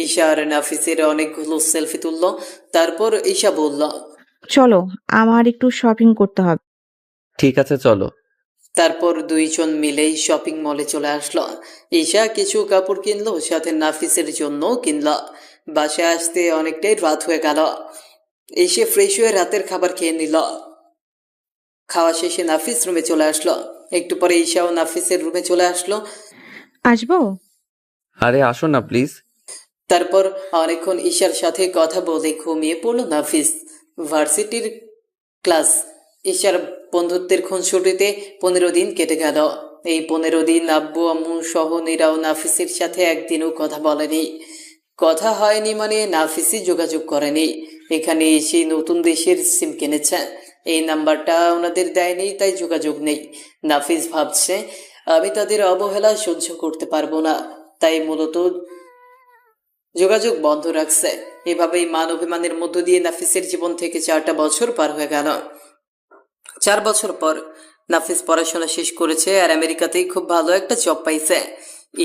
ঈশা আর নাফিসের অনেকগুলো সেলফি তুললো। তারপর ঈশা বলল, চলো, আমার একটু শপিং করতে হবে। ঠিক আছে চলো। তারপর দুইজন মিলেই শপিং মলে চলে আসলো। ঈশা কিছু কাপড় কিনলো, সাথে নাফিসের জন্য কিনলো। বাসায় আসতে অনেকটাই রাত হয়ে গেল। এসে ফ্রেশ হয়ে রাতের খাবার খেয়ে নিল। খাওয়া শেষে নাফিস রুমে চলে আসলো। একটু পরে ঈশাও নাফিসের রুমে চলে আসলো। আসবো? আরে আসো না প্লিজ। তারপর অনেকক্ষণ ঈশার সাথে কথা বলে ঘুমিয়ে পড়ল নাফিস। ভার্সিটির ক্লাস। ঈশার বন্ধুত্বের খুনসুটিতে 15 দিন কেটে গেল। এই 15 দিন আব্বু আম্মু সহ নীরাও নাফিসের সাথে একদিনও কথা বলেনি। কথা হয়নি মানে নাফিসই যোগাযোগ করেনি। এখানে এসে নতুন দেশের সিম কিনেছে, এই নাম্বারটা ওনাদের দেয়নি, তাই যোগাযোগ নেই। নাফিস ভাবছে আমি তাদের অবহেলা সহ্য করতে পারবো না, তাই মূলত যোগাযোগ বন্ধ রাখছে। এভাবেই মান অভিমানের মধ্য দিয়ে নাফিসের জীবন থেকে 4টা বছর পার হয়ে গেল। 4 বছর পর নাফিস পড়াশোনা শেষ করেছে আর আমেরিকাতেই খুব ভালো একটা জব পাইছে।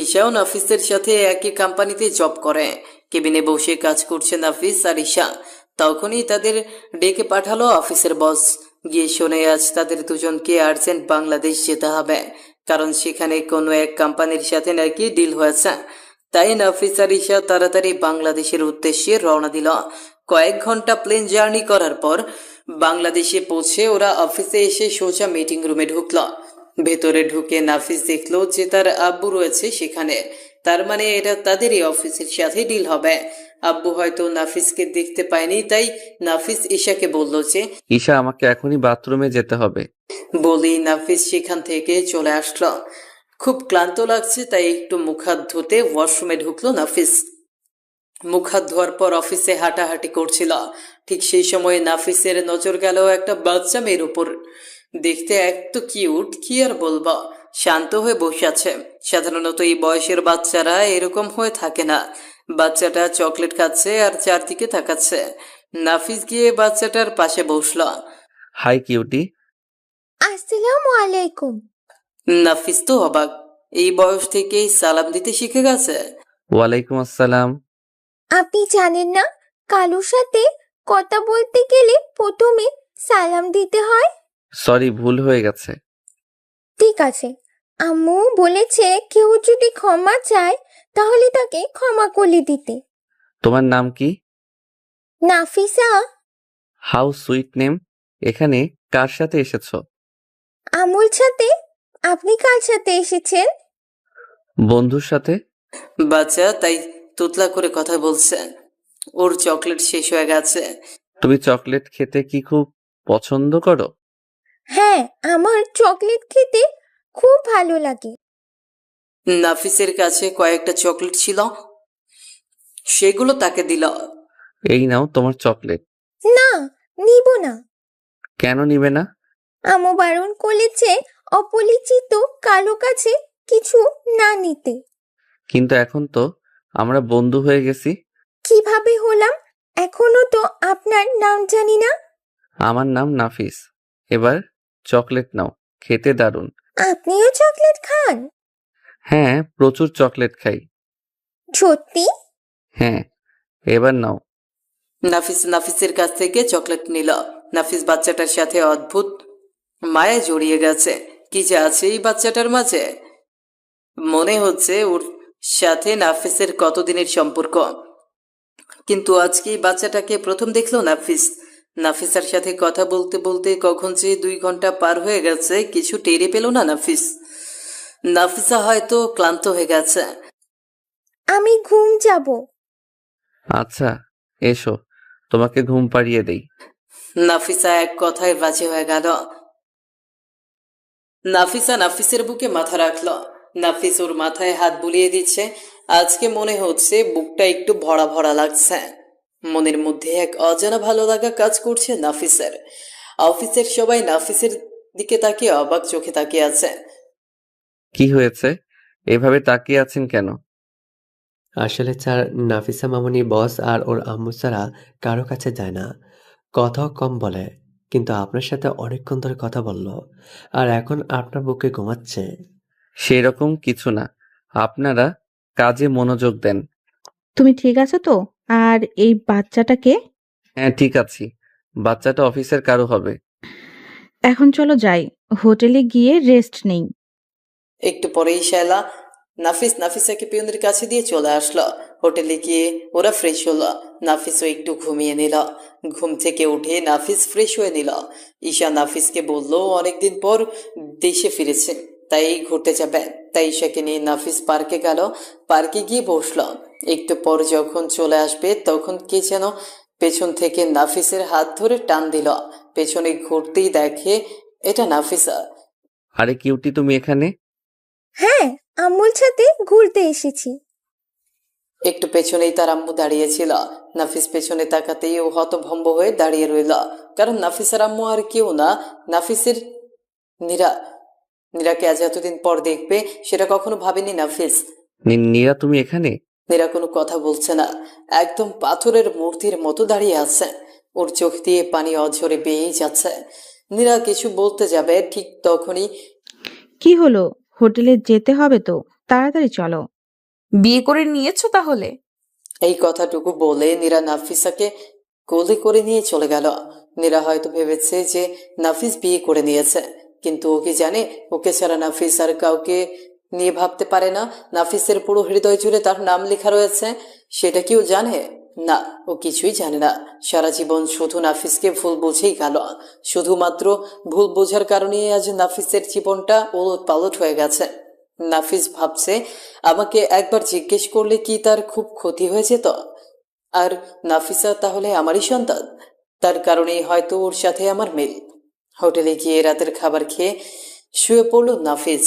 ঈশাও নাফিসের সাথে একই কোম্পানিতে জব করে। কেবিনে বসে কাজ করছে নাফিস আর ঈশা। তখনই তাদের ডেকে পাঠালো অফিসের বস। গিয়ে শোনে আজ তাদের দুজনকে আর্জেন্ট বাংলাদেশ যেতে হবে, কারণ সেখানে কোনো এক কোম্পানির সাথে নাকি ডিল হয়েছে। তাই নাফিস আর ঈশা তাড়াতাড়ি বাংলাদেশের উদ্দেশ্যে রওনা দিল। কয়েক ঘন্টা প্লেন জার্নি করার পর বাংলাদেশে পৌঁছে ওরা অফিসে এসে সোজা মিটিং রুমে ঢুকল। ভেতরে ঢুকে নাফিস দেখলো যে তার আব্বু রয়েছে সেখানে। তার মানে এটা তাদেরই অফিসের সাথে ডিল হবে। আব্বু হয়তো নাফিসকে দেখতে পায়নি, তাই নাফিস ঈশাকে বলল যে ঈশা, আমাকে এখনই বাথরুমে যেতে হবে। বলেই নাফিস সেখান থেকে চলে আসলো। খুব ক্লান্ত লাগছে, তাই একটু মুখ হাত ধুতে ওয়াশরুমে ঢুকলো নাফিস। মুখ হাত ধোয়ার পর অফিসে হাঁটাহাঁটি করছিল। ঠিক সেই সময় নাফিসের নজর গেল একটা বাচ্চা মেয়ের উপর। দেখতে এত কিউট, কি আর বলবো। শান্ত হয়ে বসে আছে। সাধারণত এই বয়সের বাচ্চারা এরকম হয়ে থাকে না। বাচ্চাটা চকলেট খাচ্ছে আর চারদিকে তাকাচ্ছে। নাফিস গিয়ে বাচ্চাটার পাশে বসল। High cutie. আসসালামু আলাইকুম। নাফিস তো অবাক, এই বয়স থেকেই সালাম দিতে শিখে গেছে। ওয়ালাইকুম আসসালাম। আপনি জানেন না, কালুর সাথে কথা বলতে গেলে প্রথমে সালাম দিতে হয়? সরি, ভুল হয়ে গেছে। ঠিক আছে। আম্মু বলেছে কেউ যদি ক্ষমা চায় তাহলে তাকে ক্ষমা করে দিতে। তোমার নাম কি? নাফিসা। How sweet name. এখানে কার সাথে এসেছো? আমুল সাথে। আপনি কার সাথে এসেছেন? বন্ধুর সাথে। বাচ্চা তাই তোতলা করে কথা বলছে। ওর চকলেট শেষ হয়ে গেছে। তুমি চকলেট খেতে কি খুব পছন্দ করো? হ্যাঁ, আমার চকলেট খেতে খুব ভালো লাগে। নাফিসের কাছে কয়েকটা চকলেট ছিল, সেগুলো তাকে দিল। এই নাও তোমার চকলেট। না, নিব না। কেন নিবে না? আমু বারণ করেছে অপরিচিত কারো কাছে কিছু না নিতে। কিন্তু এখন তো আমরা বন্ধু হয়ে গেছি। কিভাবে হলাম? এখনো তো আপনার নাম জানি না। আমার নাম নাফিস। এবার চকলেট নাও, খেতে দারুণ। আপনিও চকলেট খান? হ্যাঁ, প্রচুর চকলেট খাই। সত্যি? হ্যাঁ, এবার নাও। নাফিস নাফিসের কাছ থেকে চকলেট নিল। নাফিস বাচ্চাটার সাথে অদ্ভুত মায়া জড়িয়ে গেছে। কি যে আছে এই বাচ্চাটার মাঝে, মনে হচ্ছে ওর সাথে নাফিসের কতদিনের সম্পর্ক। কিন্তু আজকে এই বাচ্চাটাকে প্রথম দেখলো নাফিস। নাফিসার সাথে কথা বলতে বলতে কখন যে 2 ঘন্টা পার হয়ে গেছে কিছু টেরে পেল না নাফিস। নাফিসা হয়তো ক্লান্ত হয়ে গেছে। আমি ঘুম যাব। আচ্ছা, এসো, তোমাকে ঘুম পাড়িয়ে দেই। নাফিসা এক কথায় রাজি হয়ে গেল। নাফিসা নাফিসের বুকে মাথা রাখল। নাফিস ওর মাথায় হাত বুলিয়ে দিচ্ছে। আজকে মনে হচ্ছে বুকটা একটু ভরা ভরা লাগছে। মনের মধ্যে এক অজানা ভালো লাগা কাজ করছে নাফিসের। অফিসের সবাই নাফিসের দিকে তাকিয়ে অবাক চোখে তাকিয়ে আছে। কি হয়েছে? এভাবে তাকিয়ে আছেন কেন? আসলে স্যার, নাফিসা মামুনি বস আর ওর আম্মু ছাড়া কারো কাছে যায় না। কথাও কম বলে, কিন্তু আপনার সাথে অনেকক্ষণ ধরে কথা বললো, আর এখন আপনার বুকে ঘুমাচ্ছে। সেরকম কিছু না, আপনারা কাজে মনোযোগ দেন। তুমি ঠিক আছো তো? আর এই বাচ্চাটাকে? হ্যাঁ, ঠিক আছি। বাচ্চাটা অফিসের কারো হবে। এখন চলো যাই, হোটেলে গিয়ে রেস্ট নেই। একটু পরেই শায়লা নাফিসাকে পিয়নের কাছে দিয়ে চলে আসলো। হোটেলে গিয়ে ওরা ফ্রেশ হলো। নাফিসও একটু ঘুমিয়ে নিল। ঘুম থেকে উঠে নাফিস ফ্রেশ হয়ে নিল। ঈশা নাফিসকে বলল অনেকদিন পর দেশে ফিরেছে, তাই ঘুরতে যাবে। তাই ঈশাকে নিয়ে নাফিস পার্কে গেল। পার্কে গিয়ে বসল। একটু পর যখন চলে আসবে তখন কে যেন পেছন থেকে নাফিসের হাত ধরে টান দিল। পেছনে ঘুরতেই দেখে এটা নাফিসা। আরে কিউটি, তুমি এখানে? হ্যাঁ, আম্মুর সাথে ঘুরতে এসেছি। একটু পেছনেই তার আম্মু দাঁড়িয়েছিল। নাফিস পেছনে তাকাতেই ও হতভম্ব হয়ে দাঁড়িয়ে রইল। কারণ নাফিসের আম্মু আর কেউ না, নাফিসের নীরা। নীরাকে আজ এতদিন পর দেখবে সেটা কখনো ভাবেনি নাফিস। নীরা, তুমি এখানে? নীরা কোনো কথা বলছে না, একদম পাথরের মূর্তির মতো দাঁড়িয়ে আছে। ওর চোখ দিয়ে পানি অঝরে বেয়েই যাচ্ছে। নীরা কিছু বলতে যাবে, ঠিক তখনই কি হলো? হোটেলে যেতে হবে তো, তাড়াতাড়ি চলো। বিয়ে করে নিয়েছো তাহলে? এই কথাটুকু বলে নীরা নাফিসাকে কোলে করে নিয়ে চলে গেল। নীরা হয়তো ভেবেছে যে নাফিস বিয়ে করে নিয়েছে, কিন্তু ও কি জানে ওকে ছাড়া নাফিস আর কাউকে নিয়ে ভাবতে পারে না। নাফিসের পুরো হৃদয় জুড়ে তার নাম লেখা রয়েছে। সেটা কি ও জানে? না, ও কিছুই জানে না। সারা জীবন শুধু নাফিসকে ভুল বুঝেই গেল। শুধুমাত্র ভুল বোঝার কারণেই আজ নাফিসের জীবনটা ওলট পালট হয়ে গেছে। নাফিস ভাবছে আমাকে একবার জিজ্ঞেস করলে কি তার খুব ক্ষতি হয়ে যেত। আর নাফিসা তাহলে আমারই সন্তান, তার কারণেই হয়তো ওর সাথে আমার মিল। হোটেলে গিয়ে রাতের খাবার খেয়ে শুয়ে পড়ল নাফিস।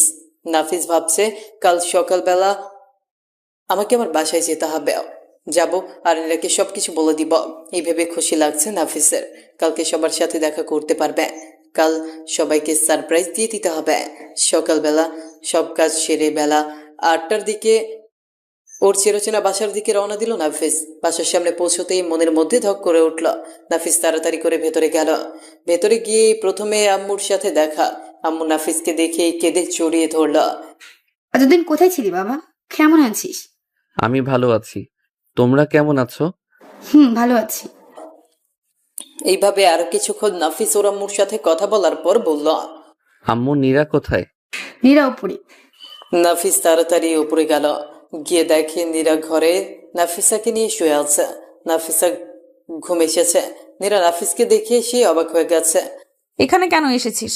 নাফিস ভাবছে কাল সকালবেলা আমাকে আমার বাসায় যেতে হবে, যাব আর নীরাকে সবকিছু বলে দিব। এই ভেবে খুশি লাগছে নাফিসের। কালকে সবার সাথে দেখা করতে পারবে। কাল সবাইকে সারপ্রাইজ দিয়ে দিতে হবে। সকালবেলা সব কাজ সেরে বেলা 8টার দিকে ওর চিরচেনা বাসার দিকে রওনা দিল নাফিস। বাসার সামনে পৌঁছতেই মনের মধ্যে ধক করে উঠল। নাফিস তাড়াতাড়ি করে ভেতরে গেল। ভেতরে গিয়ে প্রথমে আম্মুর সাথে দেখা। আম্মু নাফিসকে দেখে কেঁদে জড়িয়ে ধরল। এতদিন কোথায় ছিলি বাবা? কেমন আছিস? আমি ভালো আছি, তোমরা কেমন আছো? ভালো আছি। এইভাবে আরো কিছুক্ষণ নাফিস ওর আম্মুর সাথে কথা বলার পর বলল, আম্মু, নীরা কোথায়? নীরা উপরে। নাফিস তাড়াতাড়ি উপরে গেল। গিয়ে দেখে নীরা ঘরে নাফিসাকে নিয়ে শুয়ে আছে। নাফিসা ঘুম এসেছে। নীরা নাফিসকে দেখে সে অবাক হয়ে গেছে। এখানে কেন এসেছিস?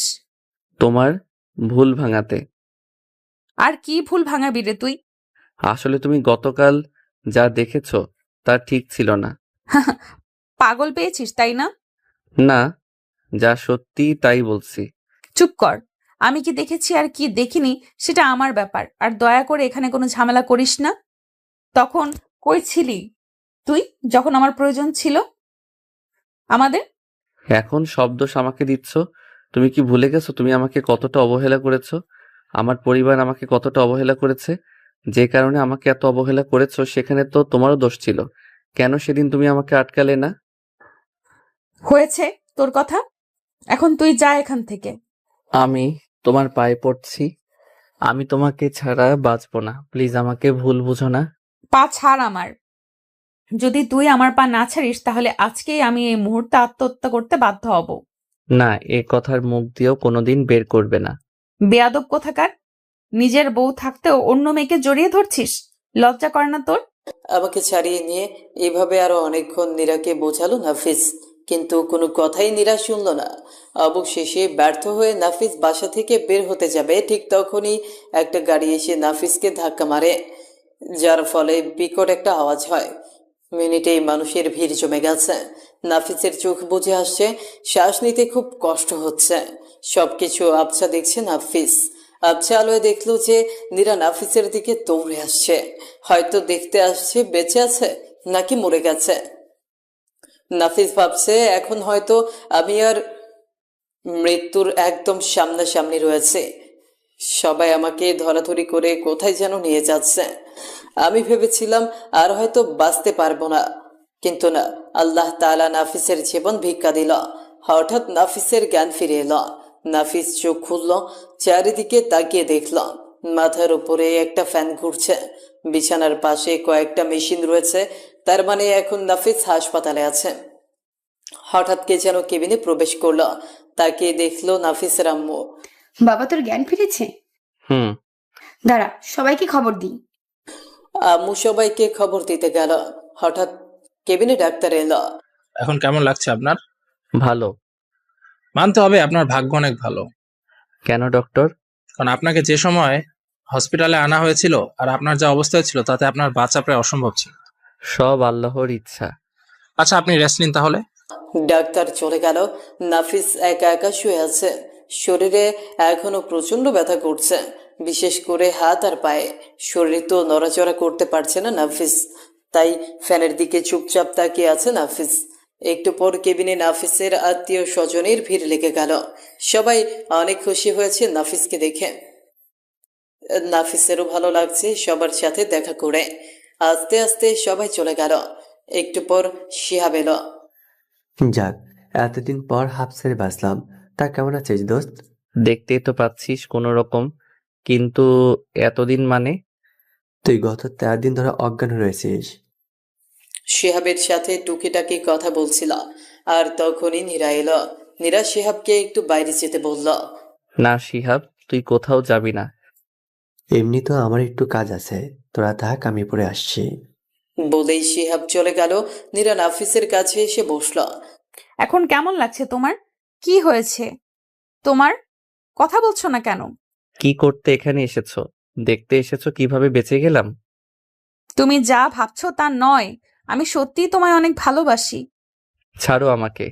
তোমার ভুল ভাঙাতে। আর কি ভুল ভাঙাবি রে তুই? আসলে তুমি গতকাল যা দেখেছো তা ঠিক ছিল না। পাগল পেয়েছিস তাই না? না, যা সত্যি তাই বলছি। চুপ কর। আমি কি দেখেছি আর কি দেখিনি সেটা আমার ব্যাপার। আর দয়া করে এখানে কোনো ঝামেলা করিস না। তখন কই ছিলি তুই যখন আমার প্রয়োজন ছিল আমাদের? এখন সব দোষ আমাকে দিচ্ছ। তুমি কি ভুলে গেছো তুমি আমাকে কতটা অবহেলা করেছো? আমার পরিবার আমাকে কতটা অবহেলা করেছে? যে কারণে আমাকে এত অবহেলা করেছো সেখানে তো তোমারও দোষ ছিল। কেন সেদিন তুমি আমাকে আটকালে না? হয়েছে তোর কথা। এখন তুই যা এখান থেকে। আমি তোমার পায়ে পড়ছি, আমি তোমাকে ছাড়া বাঁচবো না, প্লিজ আমাকে ভুল বুঝো না। পা ছাড় আমার। যদি তুই আমার পা না ছাড়িস তাহলে আজকেই আমি এই মুহূর্তে আত্মহত্যা করতে বাধ্য হব। না, এ কথার মুখ দিয়েও কোনোদিন বের করবে না। বেয়াদব কোথাকার! নিজের বউ থাকতেও অন্য মেয়েকে জড়িয়ে ধরছিস, লজ্জা করে না তোর? আমাকে ছাড়িয়ে নিয়ে এভাবে আরো অনেকক্ষণ নীরাকে বোঝালো নাফিস, কিন্তু কোনো কথাই নীরা শুনল না। অবশেষে ব্যর্থ হয়ে নাফিস বাসা থেকে বের হতে যাবে, ঠিক তখনই একটা গাড়ি এসে নাফিসকে ধাক্কা মারে, যার ফলে বিকট একটা আওয়াজ হয়। মিনিটেই মানুষের ভিড় জমে গেছে। নাফিসের চোখ বুজে আসছে, শ্বাস নিতে খুব কষ্ট হচ্ছে। সবকিছু আবছা দেখছে নাফিস। আবছা আলোয় দেখলো যে নীরা নাফিসের দিকে দৌড়ে আসছে। হয়তো দেখতে আসছে বেঁচে আছে নাকি মরে গেছে। নাফিস ভাবছে এখন হয়তো আমি আর মৃত্যুর একদম সামনাসামনি রয়েছে। সবাই আমাকে ধরাধরি করে কোথায় যেন নিয়ে যাচ্ছে। আমি ভেবেছিলাম আর হয়তো বাঁচতে পারবো না, কিন্তু না, আল্লাহ তাআলা নাফিসের জীবন ভিক্ষা দিল। হঠাৎ নাফিসের জ্ঞান ফিরে এলো। নাফিস চোখ খুলল, চারিদিকে তাকিয়ে দেখল মাথার উপরে একটা ফ্যান ঘুরছে, বিছানার পাশে কয়েকটা মেশিন রয়েছে। তার মানে এখন নাফিস হাসপাতালে আছে। হঠাৎ কে যেন কেবিনে প্রবেশ করলো, তাকিয়ে দেখলো নাফিসের আম্মু। বাবা, তোর জ্ঞান ফিরেছে? হুম। দাঁড়া, সবাইকে খবর দিই। আম্মু সবাইকে খবর দিতে গেল। হঠাৎ কেবিনে ডাক্তার এলো। এখন কেমন লাগছে আপনার? ভালো। মানতে হবে আপনার ভাগ্য অনেক ভালো। কেন ডক্টর? কারণ আপনাকে যে সময় হসপিটালে আনা হয়েছিল আর আপনার যা অবস্থায় ছিল তাতে আপনার বাঁচা প্রায় অসম্ভব ছিল। সব আল্লাহর ইচ্ছা। আচ্ছা, আপনি রেস্ট নিন তাহলে। ডাক্তার চলে গেল। নাফিস একা একা শুয়ে আছে। শরীরে এখনো প্রচন্ড ব্যথা করছে, বিশেষ করে হাত আর পায়ে। শরীর তো নড়াচড়া করতে পারছে না নাফিস, তাই ফ্যানের দিকে চুপচাপ তাকিয়ে আছে নাফিস। একটু পর কেবিনে নাফিসের আত্মীয় স্বজনের ভিড় লেগে গেল। সবাই অনেক খুশি হয়েছে নাফিসকে দেখে। নাফিসেরও ভালো লাগছে সবার সাথে দেখা করে। আস্তে আস্তে সবাই চলে গেল। একটু পর শিহাব এলো। যাক, এতদিন পর হাফ ছেড়ে বাঁচলাম। তা কেমন আছিস দোস্ত? দেখতেই তো পাচ্ছিস কোনো রকম, কিন্তু এতদিন মানে? তুই গত 3 দিন ধরে অজ্ঞান রয়েছিস। শিহাবের সাথে টুকিটাকি কথা বলছিল, আর তখনই নীরা এলো। নীরা শিহাবকে একটু বাইরে যেতে বলল। না শিহাব, তুই কোথাও যাবি না। এমনি তো আমার একটু কাজ আছে, তোরা থাক, আমি পরে আসছি। বলেই শিহাব চলে গেল। নীরা নাফিসের কাছে এসে বসল। এখন কেমন লাগছে তোমার? কি হয়েছে তোমার? কথা বলছো না কেন? কি করতে এখানে এসেছো? দেখতে এসেছো কিভাবে বেঁচে গেলাম? তুমি যা ভাবছো তা নয়, আমি সত্যিই তোমায় অনেক ভালোবাসি। ছাড়ো আমাকে।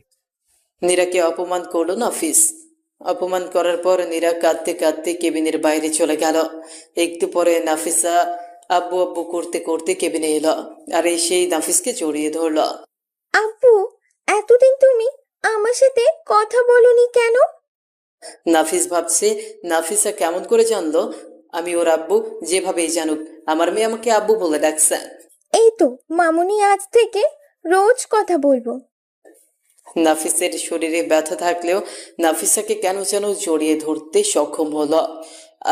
নীরাকে অপমান করলো নাফিস। অপমান করার পর নীরা কাঁদতে কাঁদতে কেবিনের বাইরে চলে গেল। একটু পরে নাফিসা আব্বু আব্বু করতে করতে কেবিনে এলো, আর সেই নাফিসকে জড়িয়ে ধরল। আব্বু, এতদিন তুমি আমার সাথে কথা বলনি কেন? নাফিস ভাবছে নাফিসা কেমন করে জানলো আমি ওর আব্বু। যেভাবেই জানুক, আমার মেয়ে আমাকে আব্বু বলে ডাকছে। এই তো মামুনি, আজ থেকে রোজ কথা বলবো। নাফিসের শরীরে ব্যথা থাকলেও নাফিসাকে কেন যেন জড়িয়ে ধরতে সক্ষম হলো।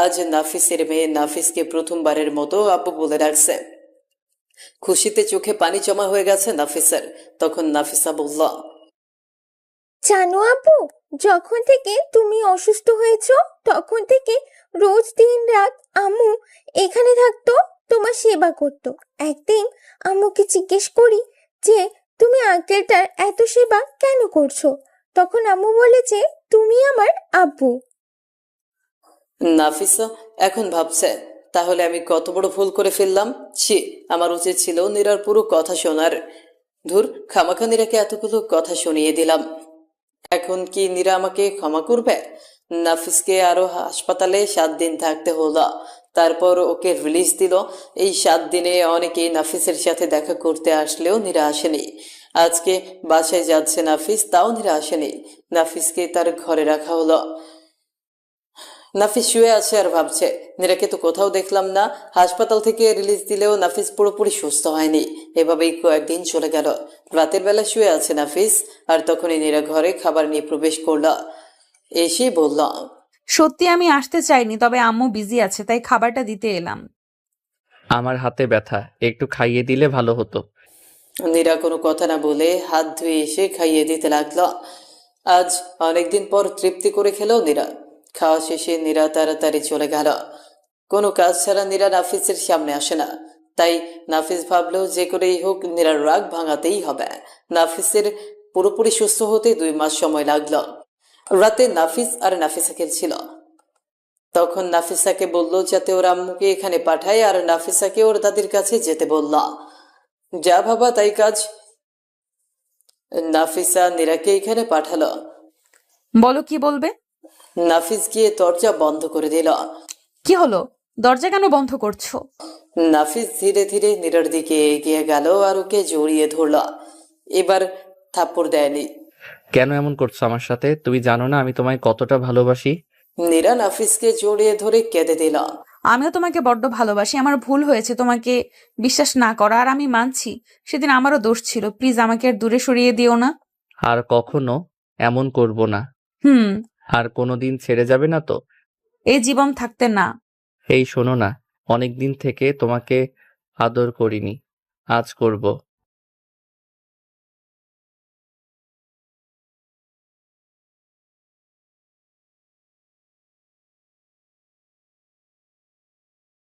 আজ নাফিসের মেয়ে নাফিসকে প্রথমবারের মতো আব্বু বলে ডাকছে। খুশিতে চোখে পানি জমা হয়ে গেছে নাফিসের। তখন নাফিসা বলল। জানো আব্বু, যখন থেকে তুমি অসুস্থ হয়েছো তখন থেকে রোজ দিন রাত আম্মু এখানে থাকতো, তোমার সেবা করতো। একদিন আম্মুকে জিজ্ঞেস করি যে তুমি আঙ্কেলটার এত সেবা কেন করছো, তখন আম্মু বলেছে তুমি আমার আব্বু। নাফিসা এখন ভাবছে তাহলে আমি কত বড় ভুল করে ফেললাম। ছি, আমার উচিত ছিল নীরার পুরো কথা শোনার। ধুর, খামাখা নীরাকে এতগুলো কথা শুনিয়ে দিলাম। এখন কি নীরা আমাকে ক্ষমা করবে? নাফিসকে আরো হাসপাতালে 7 দিন থাকতে হলো, তারপর ওকে রিলিজ দিল। এই 7 দিনে অনেকেই নাফিসের সাথে দেখা করতে আসলেও নীরা আসেনি। আজকে বাসায় যাচ্ছে নাফিস, তাও নীরা আসেনি। নাফিসকে তার ঘরে রাখা হলো। নাফিস শুয়ে আছে আর ভাবছে, নীরাকে তো কোথাও দেখলাম না। হাসপাতাল থেকে রিলিজ দিলেও নাফিস পুরোপুরি সুস্থ হয়নি। এভাবেই কয়েকদিন চলে গেল। রাতের বেলা শুয়ে আছে নাফিস, আর তখনই নীরা ঘরে খাবার নিয়ে প্রবেশ করল। এসে বলল, সত্যি আমি আসতে চাইনি, তবে আম্মু বিজি আছে তাই খাবারটা দিতে এলাম। আমার হাতে ব্যথা, একটু খাইয়ে দিলে ভালো হতো। নীরা কোনো কথা না বলে হাত ধুয়ে এসে খাইয়ে দিতে লাগলো। আজ অনেকদিন পর তৃপ্তি করে খেলো নীরা। খাওয়া শেষে নীরা তাড়াতাড়ি চলে গেল। কোনো কাজ ছাড়া নীরা নাফিসের সামনে আসে না। তাই নাফিস ভাবলো যে করেই হোক নীরার রাগ ভাঙাতেই হবে। নাফিসের পুরোপুরি সুস্থ হতে 2 মাস সময় লাগলো। রাতে নাফিস আর নাফিসা খেলছিল। তখন নাফিসাকে বলল যাতে ওর আম্মুকে এখানে পাঠায়, আর নাফিসাকে ওর দাদির কাছে যেতে বলল। যা ভাবা তাই কাজ। নাফিসা নীরাকে এখানে পাঠালো। বলো কি বলবে? নাফিস গিয়ে দরজা বন্ধ করে দিল। কি হলো? দরজা কেন বন্ধ করছো? নাফিস ধীরে ধীরে নীরার দিকে এগিয়ে গেল আর ওকে জড়িয়ে ধরল। এবার থাপ্পড় দেয়নি। কেন এমন করছো আমার সাথে? তুমি জানো না আমি তোমায় কতটা ভালোবাসি? নীরা নাফিসকে জড়িয়ে ধরে কেঁদে দিল। আমিও তোমাকে বড্ড ভালোবাসি। আমার ভুল হয়েছে তোমাকে বিশ্বাস না করা, আর আমি মানছি সেদিন আমারও দোষ ছিল। প্লিজ আমাকে আর দূরে সরিয়ে দিও না। আর কখনো এমন করব না। হুম। আর কোনোদিন ছেড়ে যাবে না তো? এই জীবন থাকতে না। এই শোনো না, অনেক দিন থেকে তোমাকে আদর করিনি, আজ করব।